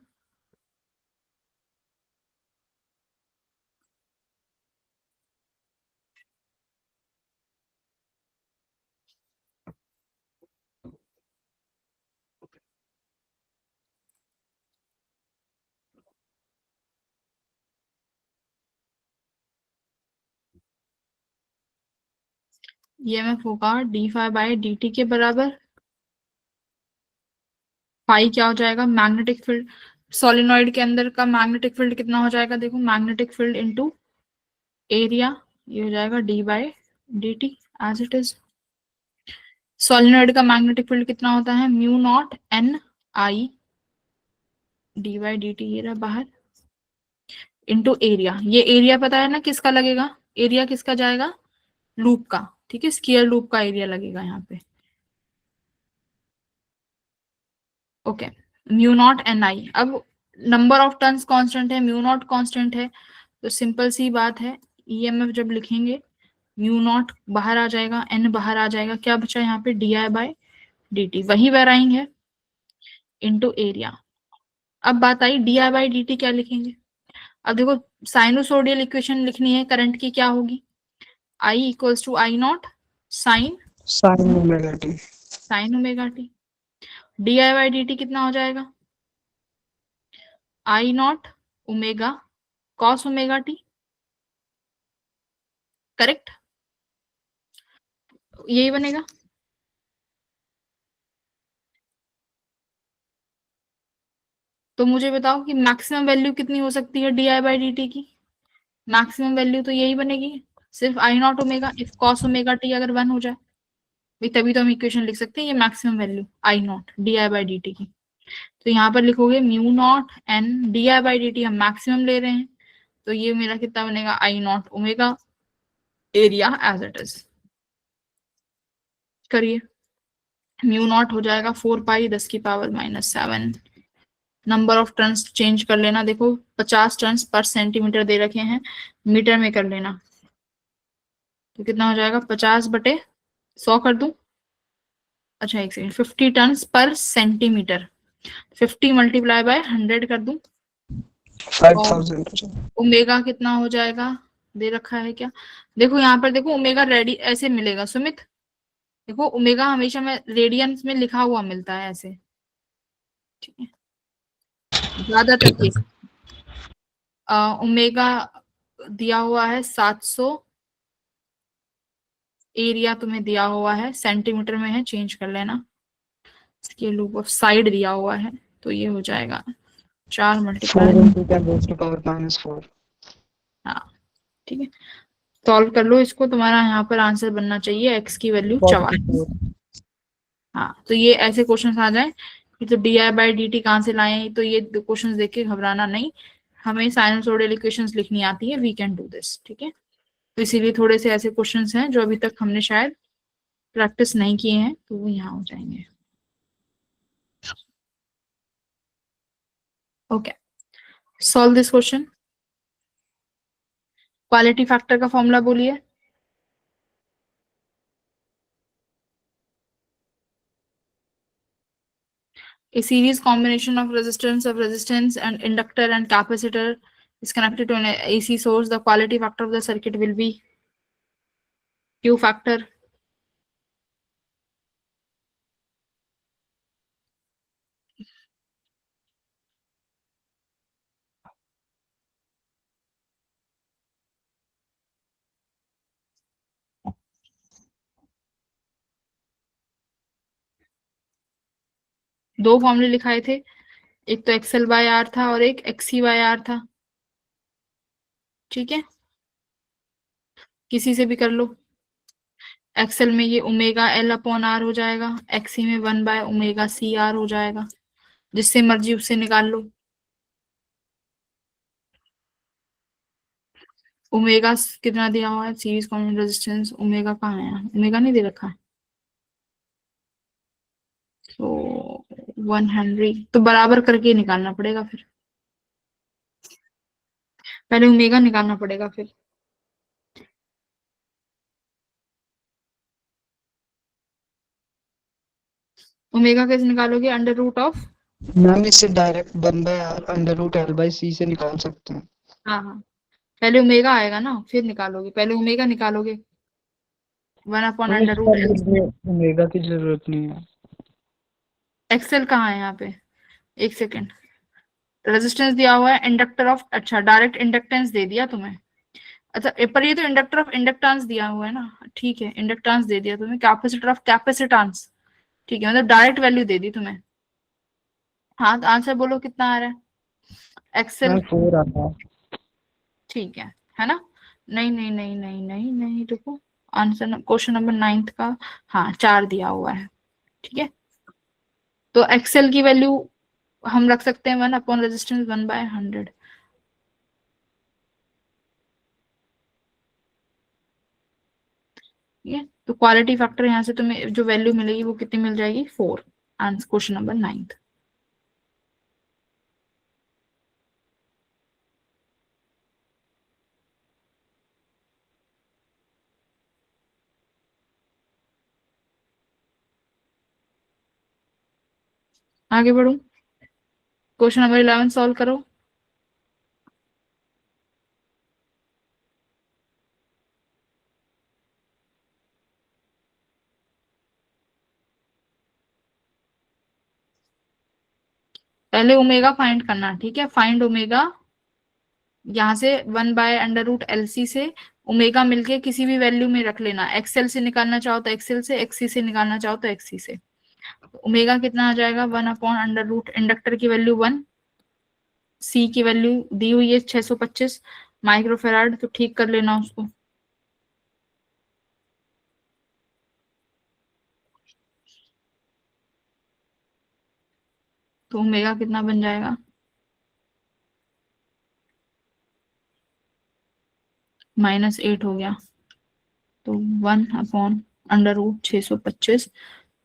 ईएमएफ होगा d phi by d t के बराबर। फाई क्या हो जाएगा? Magnetic field. सोलिनॉइड के अंदर का मैग्नेटिक फील्ड कितना हो जाएगा? देखो मैग्नेटिक फील्ड इनटू एरिया, ये हो जाएगा d by d t as it is. Solenoid का मैग्नेटिक फील्ड कितना होता है? Mu naught n i d by d t, ये रहा बाहर, इनटू एरिया। ये एरिया पता है ना किसका लगेगा? एरिया किसका जाएगा? लूप का। ठीक है, स्क्वायर लूप का एरिया लगेगा यहाँ पे। ओके, म्यू नॉट एन आई। अब नंबर ऑफ टर्न्स कांस्टेंट है, म्यू नॉट कांस्टेंट है, तो सिंपल सी बात है ईएमएफ जब लिखेंगे म्यू नॉट बाहर आ जाएगा, एन बाहर आ जाएगा, क्या बचा यहाँ पे? D I by d T, वही वेराइंग है, इनटू एरिया। अब बात I D I by d T क्या लिखेंगे? अब देखो साइनोसोडियल इक्वेशन लिखनी है करंट की, क्या होगी? I equals to I naught sine sine omega t. Sine omega t. D I by d t कितना हो जाएगा? I naught omega cos omega t. Correct, यही बनेगा। तो मुझे बताओ कि मैक्सिमम वैल्यू कितनी हो सकती है d I by d t की? मैक्सिमम वैल्यू तो यही बनेगी, सिर्फ I naught omega if cos omega t अगर 1 हो जाए भाई, तभी तो हम इक्वेशन लिख सकते हैं ये maximum value I naught d I by d t की। तो यहाँ पर लिखोगे mu naught n d I by d t, हम मैक्सिमम ले रहे हैं, तो ये मेरा कितना बनेगा? I naught omega area as it is. करिए, म्यू नॉट हो जाएगा 4 पाई 10 की पावर -7। नंबर ऑफ टर्न्स चेंज कर लेना, देखो 50 टर्न्स पर सेंटीमीटर दे रखे हैं, मीटर में कर लेना, तो कितना हो जाएगा? 50/100 कर दूं? अच्छा एक second, 50 turns per centimetre, 50 multiply by 100 कर दूं? 5000। ओमेगा कितना हो जाएगा, दे रखा है क्या? देखो यहाँ पर, देखो ओमेगा रेडी ऐसे मिलेगा सुमित, देखो ओमेगा हमेशा में रेडियंस में लिखा हुआ मिलता है ऐसे, ठीक है, ज्यादातर ठीक है। केस। ओमेगा दिया हुआ है 700, एरिया तुम्हें दिया हुआ है सेंटीमीटर में है, चेंज कर लेना, स्केल ऑफ साइड दिया हुआ है, तो ये हो जाएगा 4 4 multiply. into 10 raised to power -4। हाँ ठीक है, सॉल्व कर लो इसको, तुम्हारा यहाँ पर आंसर बनना चाहिए एक्स की वैल्यू 44। 44। हाँ तो ये ऐसे क्वेश्चन आ जाए कि तो d I by d T कहाँ से लाए, तो ये क्वेश्चन देख के घबराना नहीं, हमें साइनसोइडल इक्वेशंस लिखनी आती है, वी कैन डू दिस, ठीक है। तो इसीलिए थोड़े से ऐसे क्वेश्चंस हैं जो अभी तक हमने शायद प्रैक्टिस नहीं किए हैं, तो वो यहाँ हो जाएंगे। Okay, solve this question. Quality factor का फॉर्मूला बोलिए। A series combination of resistance and inductor and capacitor is connected to an AC source. The quality factor of the circuit will be Q factor. दो फॉर्मूले लिखाए थे, एक तो XL bye are था और एक एक्सी बाय आर था, ठीक है, किसी से भी कर लो। एक्सएल में ये ओमेगा एल अपॉन आर हो जाएगा, एक्सी में 1 बाय ओमेगा सी आर हो जाएगा, जिससे मर्जी उससे निकाल लो। ओमेगा कितना दिया हुआ है, सीरीज कॉम्बिनेशन रेजिस्टेंस, ओमेगा कहाँ है, ओमेगा नहीं दे रखा है, तो 1 हेनरी, तो बराबर करके निकालना पड़ेगा फिर, पहले ओमेगा निकालना पड़ेगा फिर। ओमेगा कैसे निकालोगे, अंडर रूट ऑफ, मैम इसे डायरेक्ट 1/r √L/c से निकाल सकते हैं। हाँ हाँ, पहले ओमेगा आएगा ना, फिर निकालोगे, पहले ओमेगा निकालोगे, 1 अपॉन मैम अंडर इसका रूट एल। लिए ओमेगा की जरूरत नहीं है। एक्सेल कहाँ है यहाँ पे, एक सेकेंड, रेजिस्टेंस दिया हुआ है, इंडक्टर ऑफ, अच्छा डायरेक्ट इंडक्टेंस दे दिया तुम्हें, अच्छा पर ये तो इंडक्टर ऑफ इंडक्टेंस दिया हुआ है ना, ठीक है, इंडक्टेंस दे दिया तुम्हें, कैपेसिटर ऑफ कैपेसिटेंस, ठीक है, मतलब डायरेक्ट वैल्यू दे दी तुम्हें। हाँ तो आंसर बोलो कितना आ रहा है, एक्सेल, मैम 4 आता है। ठीक है ना, नहीं नहीं नहीं नहीं नहीं नहीं, देखो आंसर क्वेश्चन नंबर 9 का, हाँ 4 दिया हुआ है, ठीक है, तो एक्सेल की वैल्यू हम रख सकते हैं 1 अपॉन रेजिस्टेंस 1/100, ठीक है, तो क्वालिटी फैक्टर यहाँ से तुम्हें जो वैल्यू मिलेगी वो कितनी मिल जाएगी, 4, आंसर क्वेश्चन नंबर 9। आगे बढ़ो, क्वेश्चन नंबर 11 सॉल्व करो। पहले ओमेगा फाइंड करना, ठीक है, फाइंड ओमेगा, यहाँ से 1/√LC से ओमेगा मिलके किसी भी वैल्यू में रख लेना, एक्सेल से निकालना चाहो तो एक्सेल से, एक्सी से निकालना चाहो तो एक्सी से। ओमेगा कितना आ जाएगा, 1 अपॉन अंडर रूट, इंडक्टर की वैल्यू 1, सी की वैल्यू दी हुई है 625 माइक्रोफेराड, तो ठीक कर लेना उसको। तो ओमेगा कितना बन जाएगा, -8 हो गया, तो 1 अपॉन अंडर रूट 625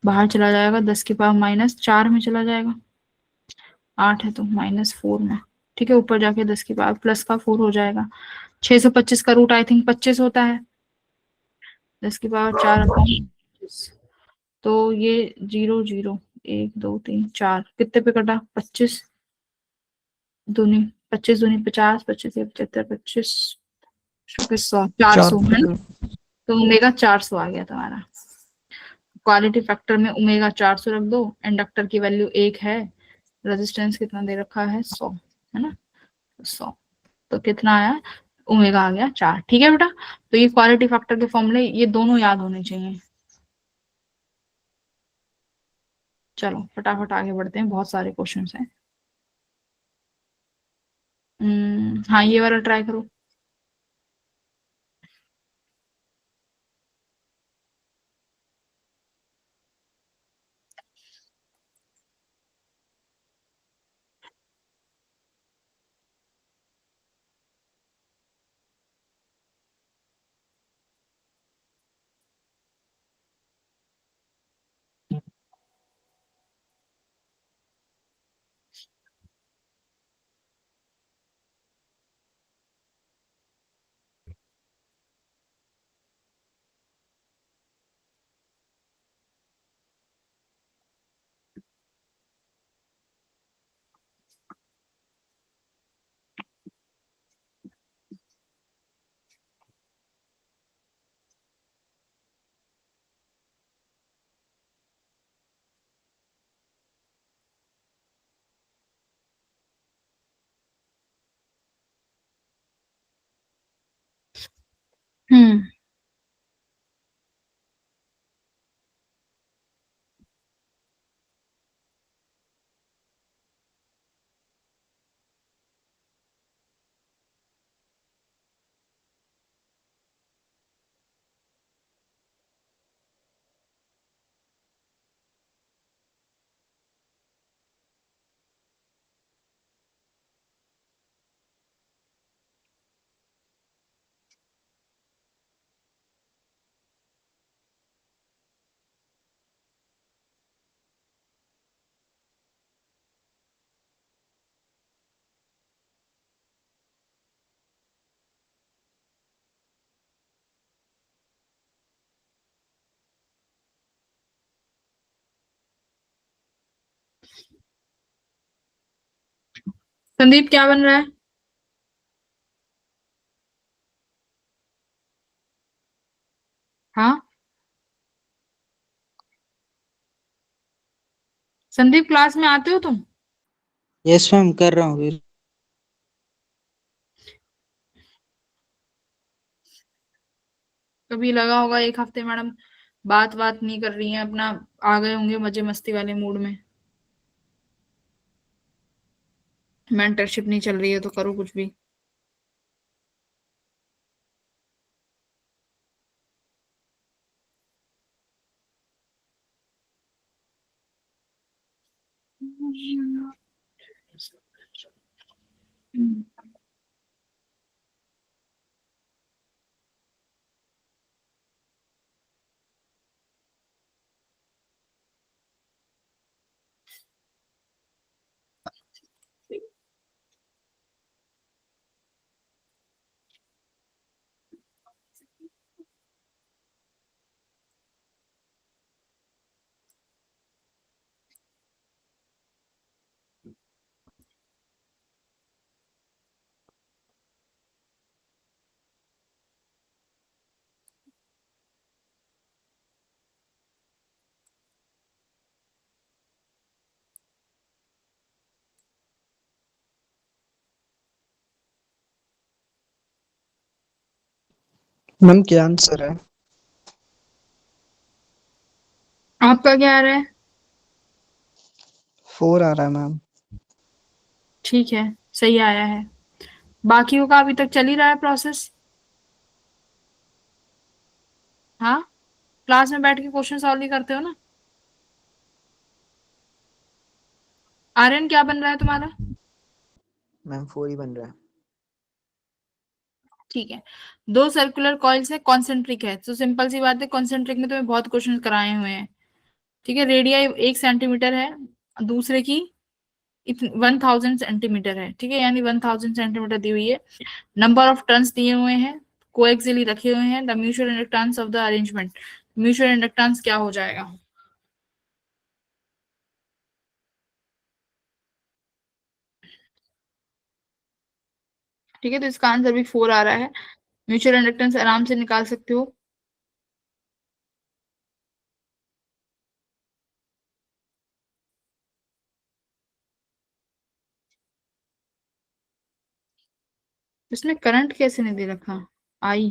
बाहर चला जाएगा, 10 की पावर -4 में चला जाएगा, 8 है तो -4 में, ठीक है, ऊपर जाके 10 की पावर प्लस का 4 हो जाएगा, 625 का रूट आई थिंक 25 होता है, 10 की पावर 4 अपॉन 25, तो ये 0 0 1 2 3 4 कितने पे कटा, 25 दूनी 25 दूनी 50, 25 या 75, 25 100, 400 है ना। तो ओमेगा 400 आ गया तुम्हारा। क्वालिटी फैक्टर में ओमेगा 400 रख दो, इंडक्टर की वैल्यू 1 है, रेजिस्टेंस कितना दे रखा है 100, है ना 100। तो कितना आया, ओमेगा आ गया 4। ठीक है बेटा, तो ये क्वालिटी फैक्टर के फॉर्मूले ये दोनों याद होने चाहिए। चलो फटाफट आगे बढ़ते हैं, बहुत सारे क्वेश्चन हैं। हाँ ये वाला ट्राई करो। हम्म संदीप क्या बन रहा है? हाँ संदीप, क्लास में आते हो तुम? यस मैम, कर रहा हूँ फिर। कभी लगा होगा एक हफ्ते मैडम बात बात नहीं कर रही है, अपना आ गए होंगे मजे मस्ती वाले मूड में। मेंटरशिप नहीं चल रही है तो करो कुछ भी। मैम क्या आंसर है? आपका क्या आ रहा है? 4 आ रहा है मैम। ठीक है, सही आया है। बाकियों का अभी तक चल ही रहा है प्रोसेस। हाँ, क्लास में बैठ के क्वेश्चन सॉल्व ही करते हो ना। आर्यन क्या बन रहा है तुम्हारा? मैम 4 ही बन रहा है। ठीक है, दो सर्कुलर कॉइल्स है, कॉन्सेंट्रिक है, तो सिंपल सी बात है, कॉन्सेंट्रिक में तुम्हें बहुत क्वेश्चन कराए हुए हैं। ठीक है, रेडियाई 1 सेंटीमीटर है, दूसरे की 1000 सेंटीमीटर है। ठीक है, यानी 1000 सेंटीमीटर दी हुई है। नंबर ऑफ टर्न्स दिए हुए हैं, कोएक्सियली रखे हुए हैं। The mutual inductance of the arrangement, mutual inductance क्या हो जाएगा? ठीक है, तो इसका आंसर भी 4 आ रहा है। म्यूचुअल इंडक्टेंस आराम से निकाल सकते हो। इसमें करंट कैसे नहीं दे रखा? आई।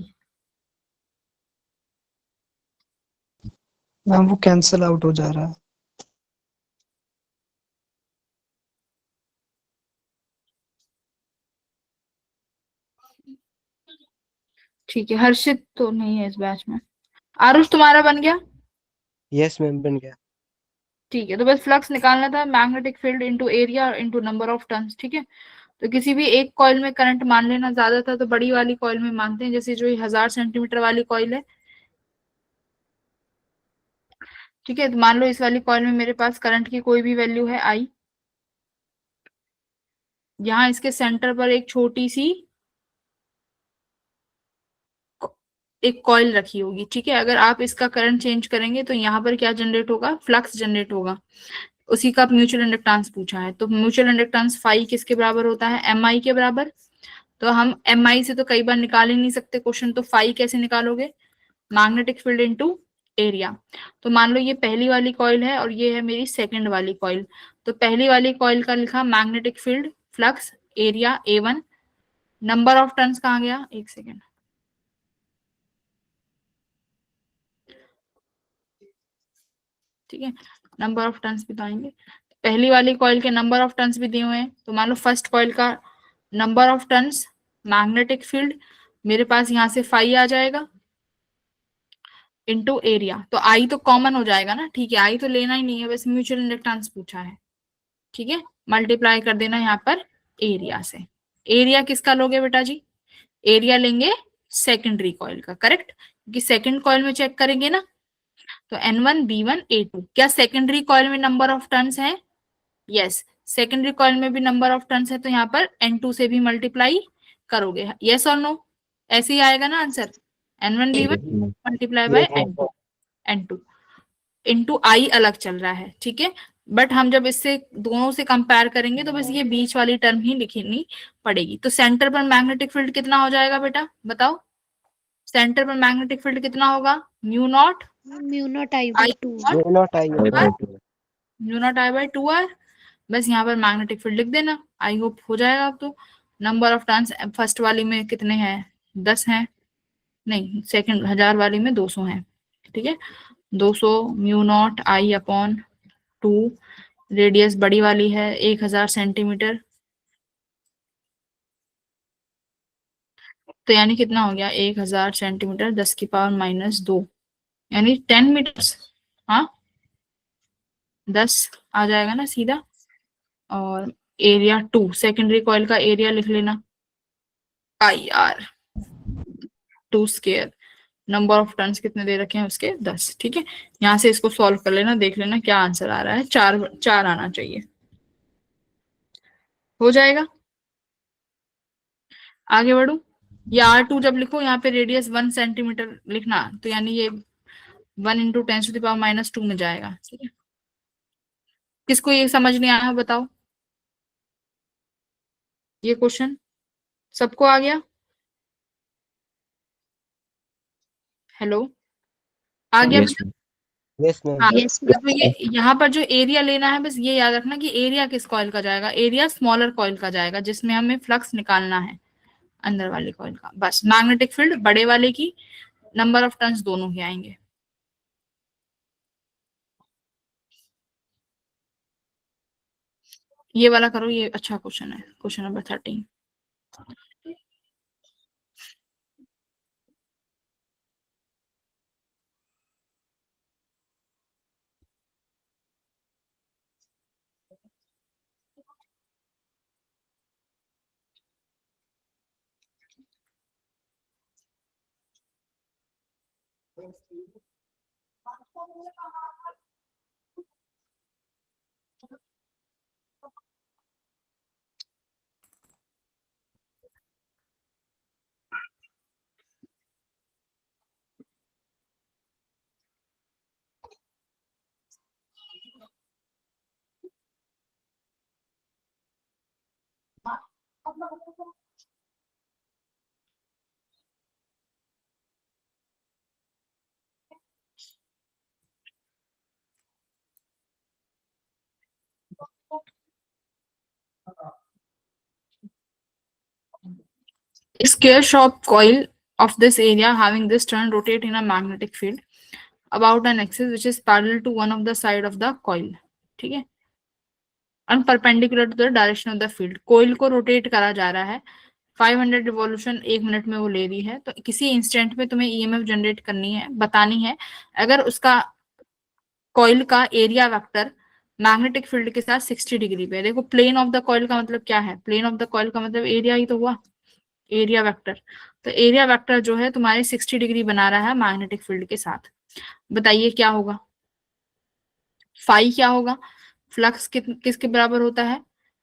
मैम वो कैंसिल आउट हो जा रहा है। ठीक है, हर्षित तो नहीं है इस बैच में। आरुष तुम्हारा बन गया? यस मैम, बन गया। ठीक है, तो बस फ्लक्स निकालना था, magnetic field into area into number of turns. ठीक है, तो किसी भी एक कॉइल में करंट मान लेना, ज्यादा था तो बड़ी वाली कॉइल में मानते हैं, जैसे जो ये 1000 सेंटीमीटर वाली कॉइल है। ठीक है, तो मान लो इस वाली कॉइल में मेरे पास करंट की कोई भी वैल्यू है आई। यहाँ इसके सेंटर पर एक छोटी सी एक कॉइल रखी होगी। ठीक है, अगर आप इसका करंट चेंज करेंगे तो यहाँ पर क्या जनरेट होगा? फ्लक्स जनरेट होगा। उसी का म्यूचुअल इंडक्टेंस पूछा है, तो म्यूचुअल इंडक्टेंस फाई किसके बराबर होता है? एम आई के बराबर। तो हम एम आई से तो कई बार निकाल ही नहीं सकते क्वेश्चन, तो फाई कैसे निकालोगे? Magnetic field into area. तो मान लो ये पहली वाली कॉइल है और ये है मेरी सेकंड वाली कॉइल। तो पहली वाली कॉइल का लिखा magnetic field, flux, area A1। Number of turns कहाँ गया? एक सेकेंड। ठीक है, नंबर ऑफ टर्न्स भी तो आएंगे। पहली वाली कॉइल के नंबर ऑफ टर्न्स भी दिए हुए हैं, तो मान लो फर्स्ट कॉइल का number of turns magnetic field मेरे पास यहाँ से फाई आ जाएगा इनटू एरिया। तो आई तो कॉमन हो जाएगा ना। ठीक है, आई तो लेना ही नहीं है, बस म्यूचुअल इंडक्टेंस पूछा है। ठीक है, मल्टीप्लाई कर देना यहाँ पर एरिया से। एरिया किसका लोगे बेटा जी? एरिया लेंगे सेकेंडरी कॉइल का, करेक्ट, क्योंकि सेकंड कॉइल में चेक करेंगे ना। तो N1 B1 A2, क्या सेकेंडरी कॉइल में नंबर ऑफ टर्न्स है? यस, सेकेंडरी कॉइल में भी नंबर ऑफ टर्न्स है, तो यहाँ पर N2 से भी मल्टीप्लाई करोगे। यस और नो? ऐसे ही आएगा ना answer. N1 B1 multiply by N2, N2 into I अलग चल रहा है। ठीक है, बट हम जब इससे दोनों से कंपेयर करेंगे तो बस ये बीच वाली टर्म ही लिखनी पड़ेगी। तो सेंटर पर मैग्नेटिक फील्ड कितना हो जाएगा बेटा, बताओ? सेंटर पर मैग्नेटिक फील्ड कितना होगा? Mu naught mu not I I by 2। Not I. Mu not I by 2r। बस यहाँ पर मैग्नेटिक फील्ड लिख देना। आई होप हो जाएगा अब तो। नंबर ऑफ टर्न्स फर्स्ट वाली में कितने हैं? 10 हैं। नहीं, सेकंड 1000 वाली में 200 हैं। ठीक है, 200 mu not I upon 2। Radius बड़ी वाली है 1000 सेंटीमीटर, तो यानी कितना हो गया? 1000 सेंटीमीटर 10⁻⁻2, यानी 10 मीटर्स। हाँ, 10 आ जाएगा ना सीधा। और एरिया 2, सेकेंडरी कॉइल का एरिया लिख लेना, IR 2 square. Number of turns कितने दे रखे हैं उसके? 10। ठीक है, यहाँ से इसको सॉल्व कर लेना, देख लेना क्या आंसर आ रहा है। 4 4 आना चाहिए। हो जाएगा। आगे बढ़ू, ये R2 जब लिखो यहाँ पे रेडियस 1 सेंटीमीटर लिखना, तो यानी ये 1 × 10⁻²⁻² में जाएगा। ठीक है, किसको ये समझ नहीं आया बताओ? ये क्वेश्चन सबको आ गया? हेलो, आ गया यस बेटा? Yes ma'am. हाँ, यस तो ये यहाँ पर जो एरिया लेना है, बस ये याद रखना कि एरिया किस कॉइल का जाएगा? एरिया स्मॉलर कॉइल का जाएगा, जिसमें हमें फ्लक्स निकालना है अंदर वाले कॉइल का। बस मैग्नेटिक फील्ड बड़े वाले की, नंबर ऑफ टर्न्स दोनों के आएंगे। ये वाला करो, ये अच्छा क्वेश्चन है, question number 13। Square shop coil of this area having this turn rotate in a magnetic field about an axis which is parallel to one of the side of the coil. ठीक है, and perpendicular to the direction of the field. कोयल को rotate करा जा रहा है, 500 revolution 1 minute में वो ले रही है, तो किसी इंस्टेंट में तुम्हें ईएमएफ जनरेट करनी है, बतानी है अगर उसका कॉइल का एरिया वेक्टर मैग्नेटिक फील्ड के साथ 60 डिग्री पे। देखो प्लेन ऑफ द कॉइल का मतलब क्या है, प्लेन ऑफ द कॉइल का मतलब एरिया ही तो हुआ, एरिया वेक्टर। तो एरिया वेक्टर जो है तुम्हारे 60 डिग्री बना रहा है मैग्नेटिक फील्ड के साथ। बताइए क्या होगा, फाई क्या होगा, फ्लक्स किसके बराबर होता है,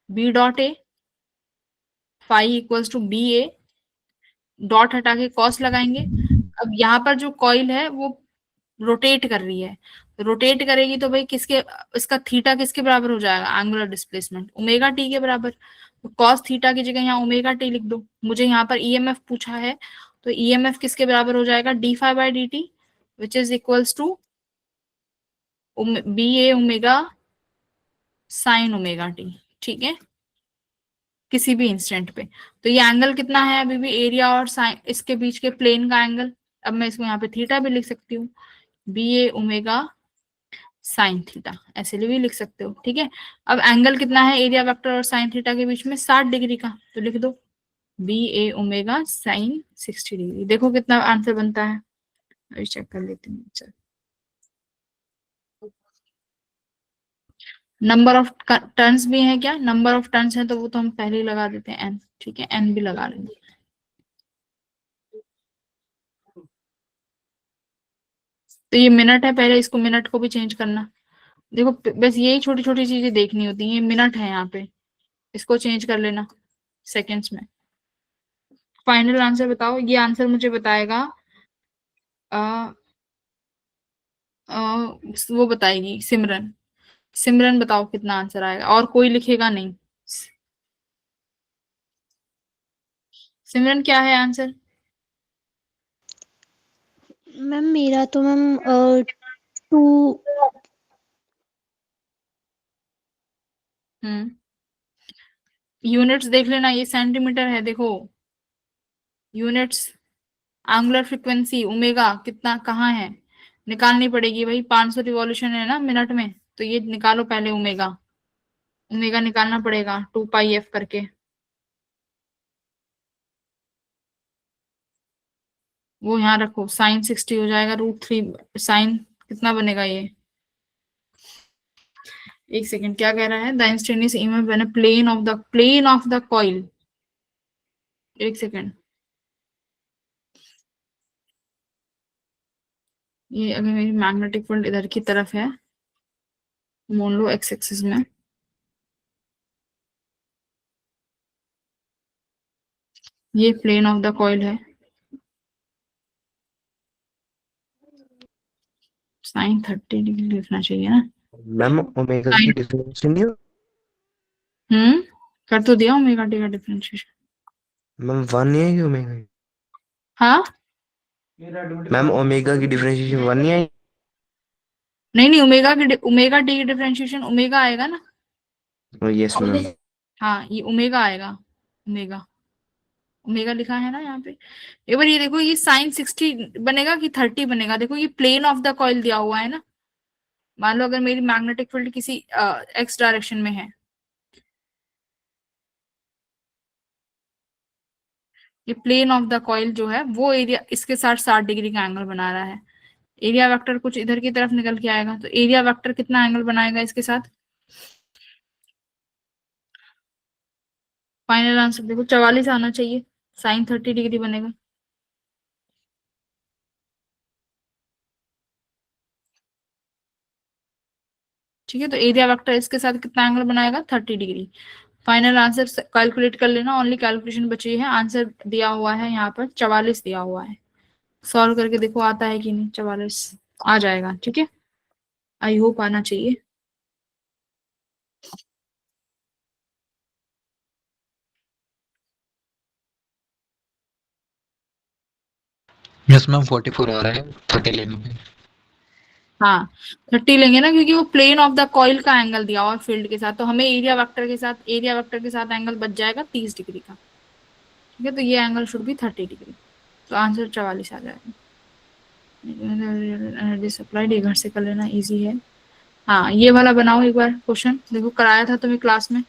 b dot a, phi equals to b a, dot हटा के कॉस लगाएंगे। अब यहाँ पर जो कॉइल है वो रोटेट कर रही है, रोटेट करेगी तो भाई किसके, इसका थीटा किसके बराबर हो जाएगा, एंगुलर डिस्प्लेसमेंट ओमेगा टी के बराबर। तो कॉस थीटा की जगह यहाँ ओमेगा टी लिख दो। मुझे यहाँ पर ईएमएफ पूछा है, तो ईएमएफ किसके बराबर हो जाएगा, d phi by d t which is equals to b a omega sine omega t. ठीक है, किसी भी इंस्टेंट पे। तो ये एंगल कितना है, अभी भी एरिया और साइन इसके बीच के प्लेन का एंगल। अब मैं इसको यहाँ पे थीटा भी लिख सकती हूँ, B a omega sine theta, ऐसे भी लिख सकते हो। ठीक है, अब एंगल कितना है एरिया वेक्टर और साइन थीटा के बीच में, 60 डिग्री का, तो लिख दो B a omega sign 60 degree. देखो कितना आंसर बनता है, अभी चेक कर लेते हैं। चल, नंबर ऑफ टर्न्स भी है क्या, नंबर ऑफ टर्न्स है तो वो तो हम पहले ही लगा देते हैं एन। ठीक है, एन भी लगा लेंगे। तो ये मिनट है, पहले इसको मिनट को भी चेंज करना। देखो बस यही छोटी छोटी चीजें देखनी होती है। ये मिनट है यहाँ पे, इसको चेंज कर लेना सेकेंड्स में। फाइनल आंसर बताओ, ये आंसर मुझे बताएगा आ, वो बताएगी सिमरन। सिमरन बताओ कितना आंसर आएगा, और कोई लिखेगा नहीं। सिमरन क्या है आंसर, मैम मेरा तो मैम 2 यूनिट्स देख लेना, ये सेंटीमीटर है। देखो यूनिट्स, एंगुलर फ्रीक्वेंसी ओमेगा कितना कहाँ है, निकालनी पड़ेगी भाई। 500 रिवॉल्यूशन है ना मिनट में, तो ये निकालो पहले ओमेगा, ओमेगा निकालना पड़ेगा 2 पाई एफ करके। वो यहाँ रखो, साइन 60 हो जाएगा √3 साइन, कितना बनेगा ये, एक सेकेंड क्या कह रहा है, the instantaneous EMF when plane of the coil, एक सेकेंड। ये अगर मेरी मैग्नेटिक फील्ड इधर की तरफ है, मान लो एक्स एक्सिस में, ये प्लेन ऑफ द कॉइल है, साइन 30 डिग्री लिखना चाहिए ना। मैम ओमेगा की डिफरेंशिएशन नहीं हो, कर तो दिया ओमेगा टी का डिफरेंशिएशन। मैम 1 नहीं है ओमेगा, हाँ मैम ओमेगा की डिफरेंशिएशन 1 नहीं है। नहीं नहीं, ओमेगा टी की डिफरेंशिएशन ओमेगा आएगा ना। Yes ma'am. हाँ ये ओमेगा आएगा, ओमेगा, ओमेगा लिखा है ना यहाँ पे। एक बार ये देखो, ये साइन 60 बनेगा कि 30 बनेगा, देखो ये प्लेन ऑफ द कॉइल दिया हुआ है ना। मान लो अगर मेरी मैग्नेटिक फील्ड किसी एक्स डायरेक्शन में है, ये प्लेन ऑफ द कॉइल जो है वो एरिया इसके साथ 60 डिग्री का एंगल बना रहा है। एरिया वेक्टर कुछ इधर की तरफ निकल के आएगा, तो एरिया वेक्टर कितना एंगल बनाएगा इसके साथ, फाइनल आंसर देखो 44 आना चाहिए, साइन 30 डिग्री बनेगा। ठीक है, तो एरिया वेक्टर इसके साथ कितना एंगल बनाएगा, 30 डिग्री। फाइनल आंसर कैलकुलेट कर लेना, ओनली कैलकुलेशन बची है। आंसर दिया हुआ है यहाँ पर 44 दिया हुआ है, सॉल्व करके देखो आता है कि नहीं, 44 आ जाएगा। ठीक है, आई होप आना चाहिए। यस मैम 44 आ रहा है 30 लेने पे। हाँ 30 लेंगे ना, क्योंकि वो प्लेन ऑफ द कॉइल का एंगल दिया हुआ फील्ड के साथ, तो हमें एरिया वेक्टर के साथ एंगल बच जाएगा 30 डिग्री का। ठीक है, तो ये एंगल शुड बी 30 डिग्री, तो आंसर 44 आ जाएगा। एनर्जी सप्लाइड, ये घर से कर लेना, इजी है। हाँ, ये वाला बनाओ एक बार क्वेश्चन, देखो कराया था तुम्हें क्लास में,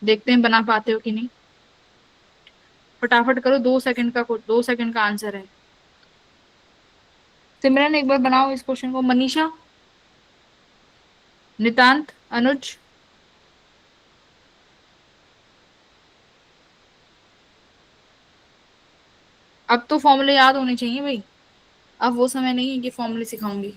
देखते हैं बना पाते हो कि नहीं। फटाफट करो, 2 सेकंड का 2 सेकंड का आंसर है। सिमरन एक बार बनाओ इस क्वेश्चन को, मनीषा, नितांत, अनुज। अब तो फॉर्मूले याद होने चाहिए भाई, अब वो समय नहीं है कि फॉर्मूले सिखाऊंगी।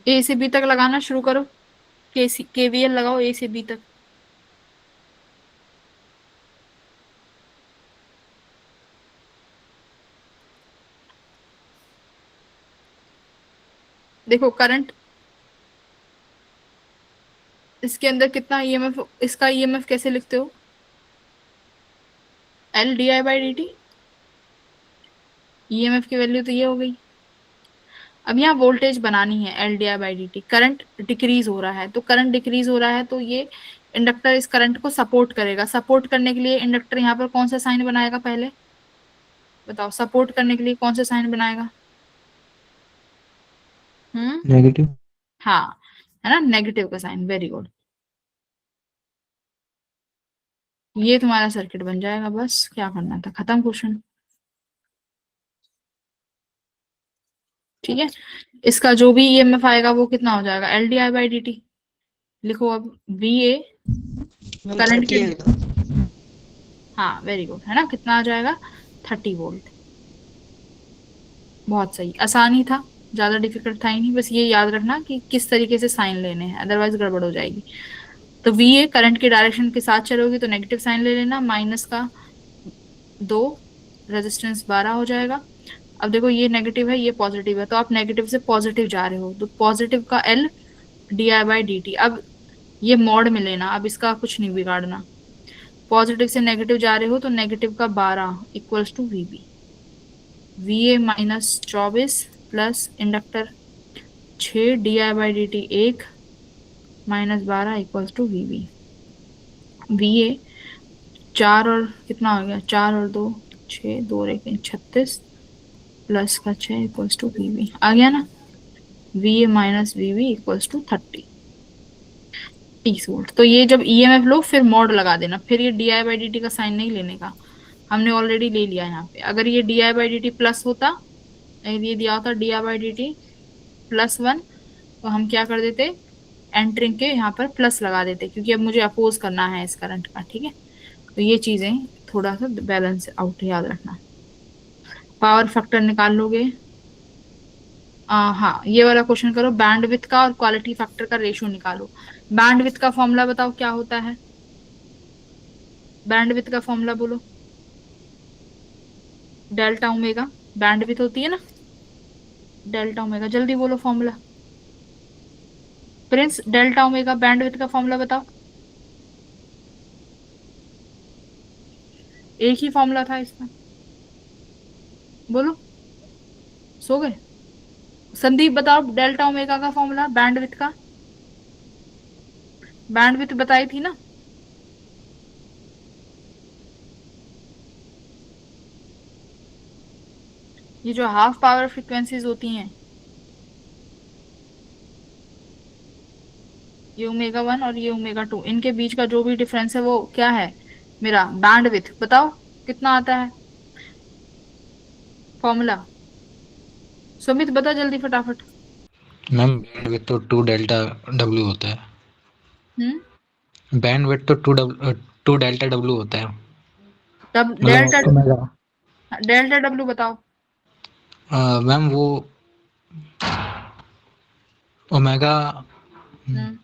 ए से बी तक लगाना शुरू करो, केवीएल लगाओ ए से बी तक। देखो करंट, इसके अंदर कितना ईएमएफ, इसका ईएमएफ कैसे लिखते हो, L D I by d T. EMF की वैल्यू तो ये हो गई। अब यहाँ वोल्टेज बनानी है, L D I by d T. Current decrease हो रहा है, तो करंट डिक्रीज हो रहा है तो ये इंडक्टर इस करंट को सपोर्ट करेगा। सपोर्ट करने के लिए इंडक्टर यहाँ पर कौन सा साइन बनाएगा, पहले बताओ, सपोर्ट करने के लिए कौन सा साइन बनाएगा। नेगेटिव। हाँ, है ना, नेगेटिव का साइन, वेरी गुड। ये तुम्हारा सर्किट बन जाएगा, बस क्या करना था, खत्म क्वेश्चन। ठीक है, इसका जो भी ईएमएफ आएगा वो कितना हो जाएगा, L D I by d T. लिखो अब, वी ए मैम करंट 30 के, आएगा। हाँ वेरी गुड, है ना, कितना आ जाएगा, 30 वोल्ट। बहुत सही, आसान ही था, ज्यादा डिफिकल्ट था ही नहीं, बस ये याद रखना कि किस तरीके से साइन लेने हैं, अदरवाइज गड़बड़ हो जाएगी। तो वी ए करंट के डायरेक्शन के साथ चलोगी तो नेगेटिव साइन ले लेना, माइनस का 2, रेजिस्टेंस 12 हो जाएगा। अब देखो ये नेगेटिव है, ये पॉजिटिव है, तो आप नेगेटिव से पॉजिटिव जा रहे हो, तो पॉजिटिव का L D I by d T. अब ये मॉड में लेना, अब इसका कुछ नहीं बिगाड़ना। पॉजिटिव से नेगेटिव जा रहे हो तो नेगेटिव का 12 equals to v b. V a minus 24 plus inductor 6 d I by d t 1 minus 12 equals to v b. V a 4 और कितना हो गया, 4 और 2 6, 2 और 1 36 प्लस का 6 इक्वल्स टू वी बी, आ गया ना। V a minus v b equals to 30 volt. तो ये जब ईएमएफ लो फिर मॉड लगा देना, फिर ये D I by d t का साइन नहीं लेने का, हमने ऑलरेडी ले लिया यहाँ पे। अगर ये D I by d T plus होता, अगर ये दिया होता D I by d t +1, तो हम क्या कर देते, एंटरिंग के यहाँ पर प्लस लगा देते, क्योंकि अब मुझे अपोज करना है इस करंट का। ठीक है, तो ये चीजें थोड़ा सा बैलेंस आउट याद रखना। पावर फैक्टर निकाल लोगे, हाँ ये वाला क्वेश्चन करो, बैंडविड्थ का और क्वालिटी फैक्टर का रेशियो निकालो। बैंडविड्थ का फॉर्मूला बताओ क्या होता है, बैंडविड्थ का फॉर्मूला बोलो, डेल्टा ओमेगा, बैंडविड्थ होती है ना, डेल्टा ओमेगा, जल्दी बोलो formula. Prince, delta omega bandwidth का फॉर्मूला बताओ। एक ही फॉर्मूला था इसका, बोलो, सो गए। संदीप बताओ, डेल्टा ओमेगा का फॉर्मूला बैंडविड्थ का, बैंडविड्थ बताई थी ना। ये जो हाफ पावर फ्रीक्वेंसीज होती हैं, ये ओमेगा 1 और ये ओमेगा 2, इनके बीच का जो भी डिफरेंस है वो क्या है, मेरा बैंडविड्थ। बताओ कितना आता है फॉर्मूला, सुमित बता जल्दी फटाफट। मैम बैंडविड्थ तो 2 डेल्टा डब्ल्यू होता है। बैंडविड्थ तो 2 डेल्टा डब्ल्यू होता है, तब डेल्टा, मतलब ओमेगा। डेल्टा डब्ल्यू बताओ। मैम वो ओमेगा हम्म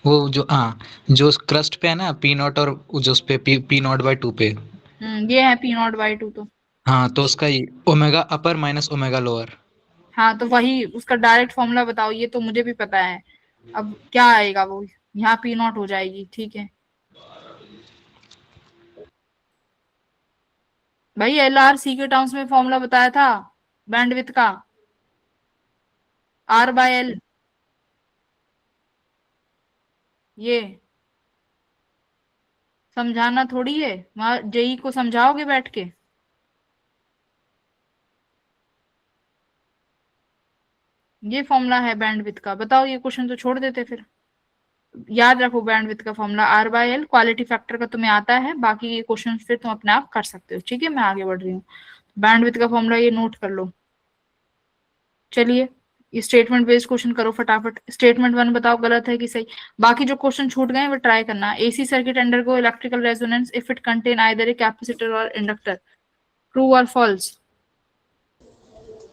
वो जो जो क्रस्ट पे है ना पी नॉट, और जो उस पे पी नॉट बाय 2 पे। ये है पी नॉट बाई 2 तो। हाँ, तो उसका ये ओमेगा अपर माइनस ओमेगा लोअर। हाँ तो वही उसका डायरेक्ट फॉर्मूला बताओ, ये तो मुझे भी पता है। अब क्या आएगा वो, यहाँ पी नॉट हो जाएगी, ठीक है भाई। एल आर सी के टर्म्स में फॉर्मूला बताया था बैंडविड्थ का, आर बाय एल। ये समझाना थोड़ी है, वहां जेई को समझाओगे बैठ के। ये फॉर्मूला है बैंडविड्थ का, बताओ ये क्वेश्चन तो छोड़ देते फिर। याद रखो बैंडविड्थ का formula r by l, quality factor का तुम्हें आता है, बाकी ये क्वेश्चन फिर तुम अपने आप कर सकते हो, ठीक है। मैं आगे बढ़ रही हूँ, बैंडविड्थ का फॉर्मूला ये नोट कर लो। चलिए ये स्टेटमेंट बेस्ड क्वेश्चन करो फटाफट। स्टेटमेंट 1 बताओ गलत है कि सही। बाकी जो क्वेश्चन छूट गए वो ट्राई करना। AC circuit undergo electrical resonance if it contain either a capacitor और इंडक्टर, ट्रू और फॉल्स।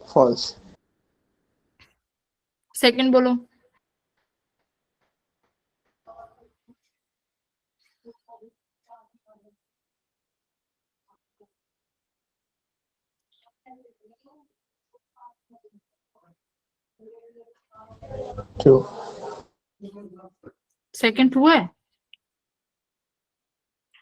false, सेकंड बोलो। true, सेकंड ट्रू है।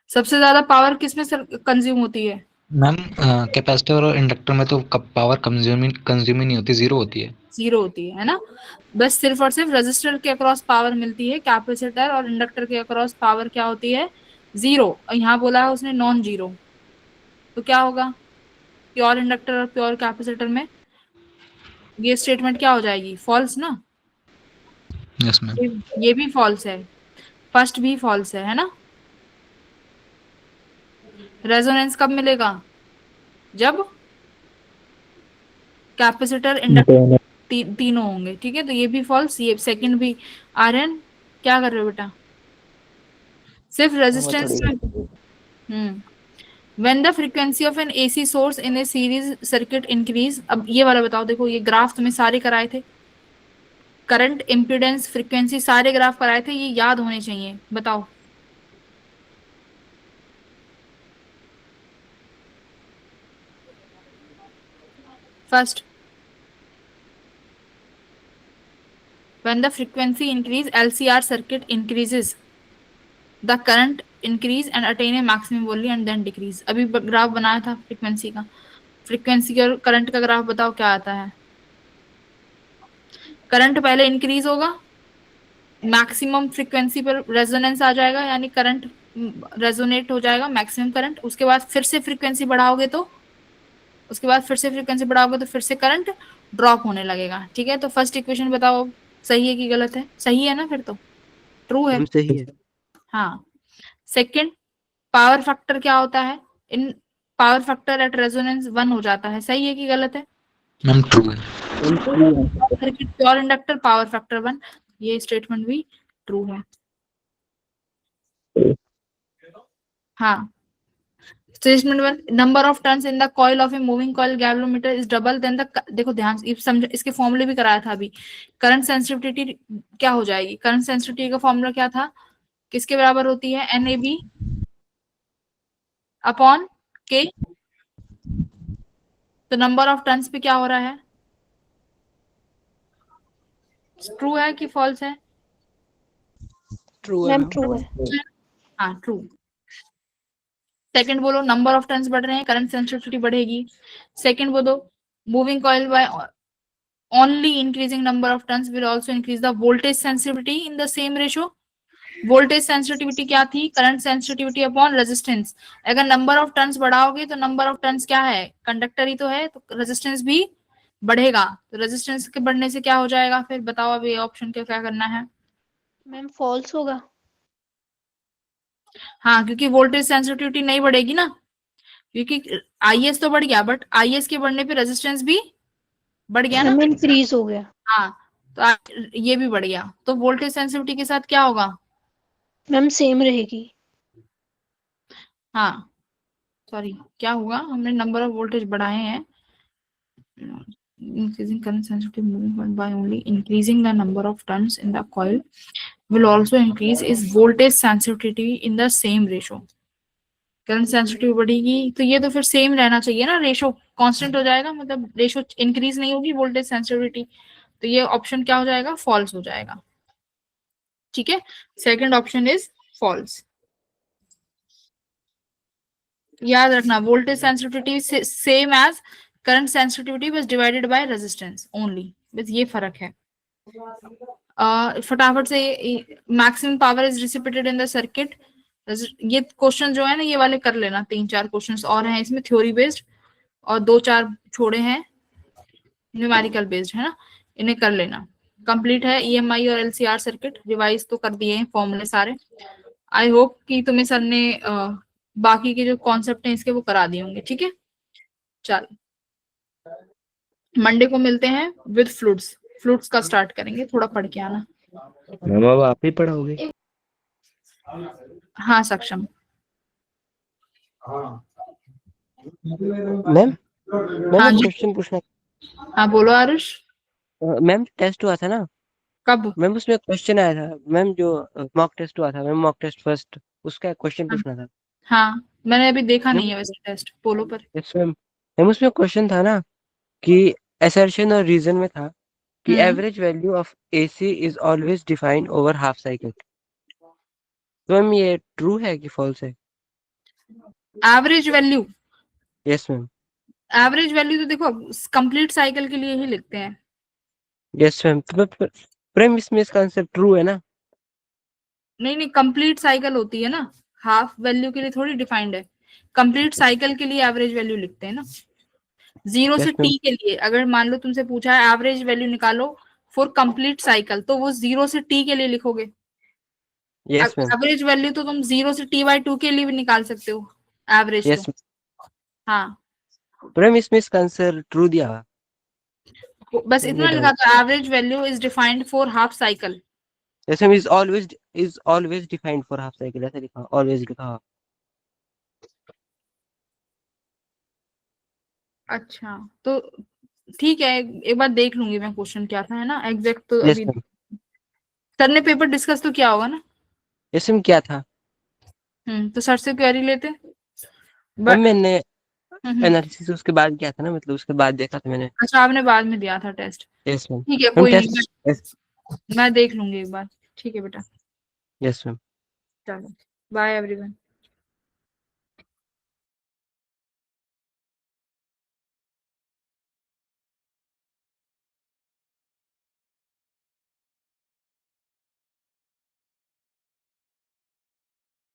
सबसे ज्यादा पावर किसमें कंज्यूम होती है? मैम कैपेसिटर और इंडक्टर में तो पावर कंज्यूम ही नहीं होती, जीरो होती है। जीरो होती है ना। बस सिर्फ और सिर्फ रेजिस्टर के अक्रॉस पावर मिलती है, कैपेसिटर और इंडक्टर के अक्रॉस पावर क्या होती है? जीरो। और यहाँ बोला है उसने नॉन जीरो, तो क्या होगा? प्योर इंडक्टर और प्योर कैपेसिटर में ये स्टेटमेंट क्या हो जाएगी? फॉल्स ना। Yes ma'am. ये भी फॉल्स है, फर्स्ट भी फॉल्स है ना। रेजोनेंस कब मिलेगा? जब कैपेसिटर इंडक्टर तीनों होंगे, ठीक है। तो ये भी फॉल्स, ये सेकंड भी। आर्यन क्या कर रहे हो बेटा? सिर्फ वो रेजिस्टेंस थोड़ी में। When the frequency of an AC source in a series circuit increase, अब ये वाला बताओ। देखो ये ग्राफ तुम्हें सारे कराए थे, करंट, इम्पीडेंस, फ्रीक्वेंसी, सारे ग्राफ कराए थे, ये याद होने चाहिए। बताओ first. When the frequency increase, LCR circuit increases, the current increase and attain a maximum value and then decrease। अभी ग्राफ बनाया था फ्रीक्वेंसी का, फ्रीक्वेंसी और करंट का ग्राफ बताओ क्या आता है? करंट पहले इंक्रीज होगा, मैक्सिमम फ्रीक्वेंसी पर रेजोनेंस आ जाएगा, यानी करंट रेजोनेट हो जाएगा, मैक्सिमम करंट। उसके बाद फिर से फ्रीक्वेंसी बढ़ाओगे तो फिर से करंट ड्रॉप होने लगेगा, ठीक है। तो फर्स्ट इक्वेशन बताओ सही है कि गलत है? सही है ना, फिर तो ट्रू है। सही है। हाँ। सेकंड, पावर फैक्टर क्या होता है? In power factor at resonance 1 हो जाता है, सही है कि गलत है? मैम ट्रू है। Circuit pure inductor power factor 1, ये स्टेटमेंट भी ट्रू है। हाँ। Statement 1, number of turns in the coil of a moving coil galvanometer is double than the, देखो ध्यान से समझ, इसके फॉर्मूले भी कराया था अभी। करंट सेंसिटिविटी क्या हो जाएगी? करंट सेंसिटिविटी का फॉर्मूला क्या था? किसके बराबर होती है? NAB upon K। तो नंबर ऑफ टर्न्स पे क्या हो रहा है? ट्रू है कि फॉल्स है? ट्रू है मैम मैम। ट्रू है। हाँ ट्रू। सेकंड बोलो, नंबर ऑफ टर्न्स बढ़ रहे हैं, करंट सेंसिटिविटी बढ़ेगी। सेकंड बोलो, moving coil by only increasing number of turns will also increase the voltage sensitivity in the same ratio। Voltage sensitivity क्या थी? Current sensitivity upon resistance. अगर number of turns बढ़ाओगे तो number of turns क्या है? Conductor ही तो है, तो resistance भी बढ़ेगा। तो रेजिस्टेंस के बढ़ने से क्या हो जाएगा फिर? बताओ अब ये ऑप्शन क्या क्या करना है? मैम फॉल्स होगा। हाँ, क्योंकि वोल्टेज सेंसिटिविटी नहीं बढ़ेगी ना, क्योंकि IS तो बढ़ गया, बट IS के बढ़ने पे रेजिस्टेंस भी बढ़ गया ना। मैम इंक्रीज हो गया। हाँ, तो ये भी बढ़ गया, तो वोल्टेज सेंसिटिविटी के साथ क्या होगा? मैम सेम रहेगी। हाँ सॉरी, क्या हुआ? हमने नंबर ऑफ वोल्टेज बढ़ाए हैं। Increasing current sensitivity moving by only increasing the number of turns in the coil will also increase is voltage sensitivity in the same ratio. Current sensitivity बढ़ेगी तो ये तो फिर सेम रहना चाहिए ना, रेशो कांस्टेंट हो जाएगा, मतलब रेशो इंक्रीज नहीं होगी वोल्टेज सेंसिटिविटी, तो ये ऑप्शन क्या हो जाएगा, फॉल्स हो जाएगा। ठीक है, सेकंड ऑप्शन इज फॉल्स। याद रखना voltage sensitivity same as current sensitivity बस डिवाइडेड बाय रेजिस्टेंस ओनली, बस ये फर्क है। फटाफट से maximum power is dissipated in the circuit, ये क्वेश्चन जो है ना ये वाले कर लेना, 3-4 क्वेश्चंस और हैं इसमें थ्योरी बेस्ड, और 2-4 छोड़े हैं न्यूमेरिकल बेस्ड, है ना, इन्हें कर लेना। कंप्लीट है ईएमआई और एलसीआर सर्किट, रिवाइज तो कर दिए हैं फॉर्मूले सारे। आई होप कि तुम्हें सर ने बाकी के जो कॉन्सेप्ट हैं इसके वो करा दिए होंगे। ठीक है, चल मंडे को मिलते हैं विद फ्लूइड्स, फ्लूइड्स का स्टार्ट करेंगे, थोड़ा पढ़ के आना। मैम अब आप ही पढ़ाओगे? हाँ सक्षम। मैम मैम हाँ एक जी, क्वेश्चन पूछना। हाँ बोलो आरुष। मैम टेस्ट हुआ था ना कब? मैम, उसमें क्वेश्चन आया था मैम, जो मॉक टेस्ट हुआ था मैम, मॉक टेस्ट फर्स्ट, उसका क्वेश्चन पूछना था हाँ मैंने अभी देखा मैम। नहीं है वैसे टेस्ट, बोलो पर। Yes ma'am. मैम उसमें क्वेश्चन था ना कि assertion और रीजन में था कि average value of AC is always defined over half cycle, तो मैम ये ट्रू है कि फॉल्स है? Average value, yes ma'am. Average value तो देखो कंप्लीट साइकिल के लिए ही लिखते हैं। यस मैम, तो मैम इसमें इसका आंसर ट्रू है ना? नहीं नहीं, कंप्लीट साइकिल होती है ना, हाफ वैल्यू के लिए थोड़ी डिफाइंड है, कंप्लीट साइकिल के लिए एवरेज वैल्यू लिखते हैं ना। 0 से यस मैम। टी के लिए अगर मान लो तुमसे पूछा है एवरेज वैल्यू निकालो फॉर कंप्लीट साइकिल, तो वो 0 से टी के लिए लिखोगे। Yes ma'am. एवरेज वैल्यू तो तुम 0 से t/2 के लिए भी निकाल सकते हो एवरेज यस तो। हाँ मैम, इसमें इसका आंसर ट्रू दिया हुआ। बस ये इतना डाउट। लिखा था, average value is defined for half cycle. Yes ma'am, is always defined for half cycle, ऐसा लिखा, ऑलवेज लिखा हुआ। अच्छा तो ठीक है, एक बार देख लूंगी मैं क्वेश्चन क्या था, है ना, एग्जैक्ट तो यस अभी मैम। सर ने पेपर डिस्कस तो किया होगा ना। यस मैम, क्या था तो सर से क्वेरी लेते। मैम? मैंने हम्म। एनालिसिस उसके बाद किया था ना, मतलब उसके बाद देखा था मैंने। अच्छा आपने बाद में दिया था टेस्ट। Yes ma'am. ठीक है मैम कोई नहीं, टेस्ट। मैं देख लूंगी एक बार। ठीक है बेटा, यस मैम। चलो बाय एवरीवन।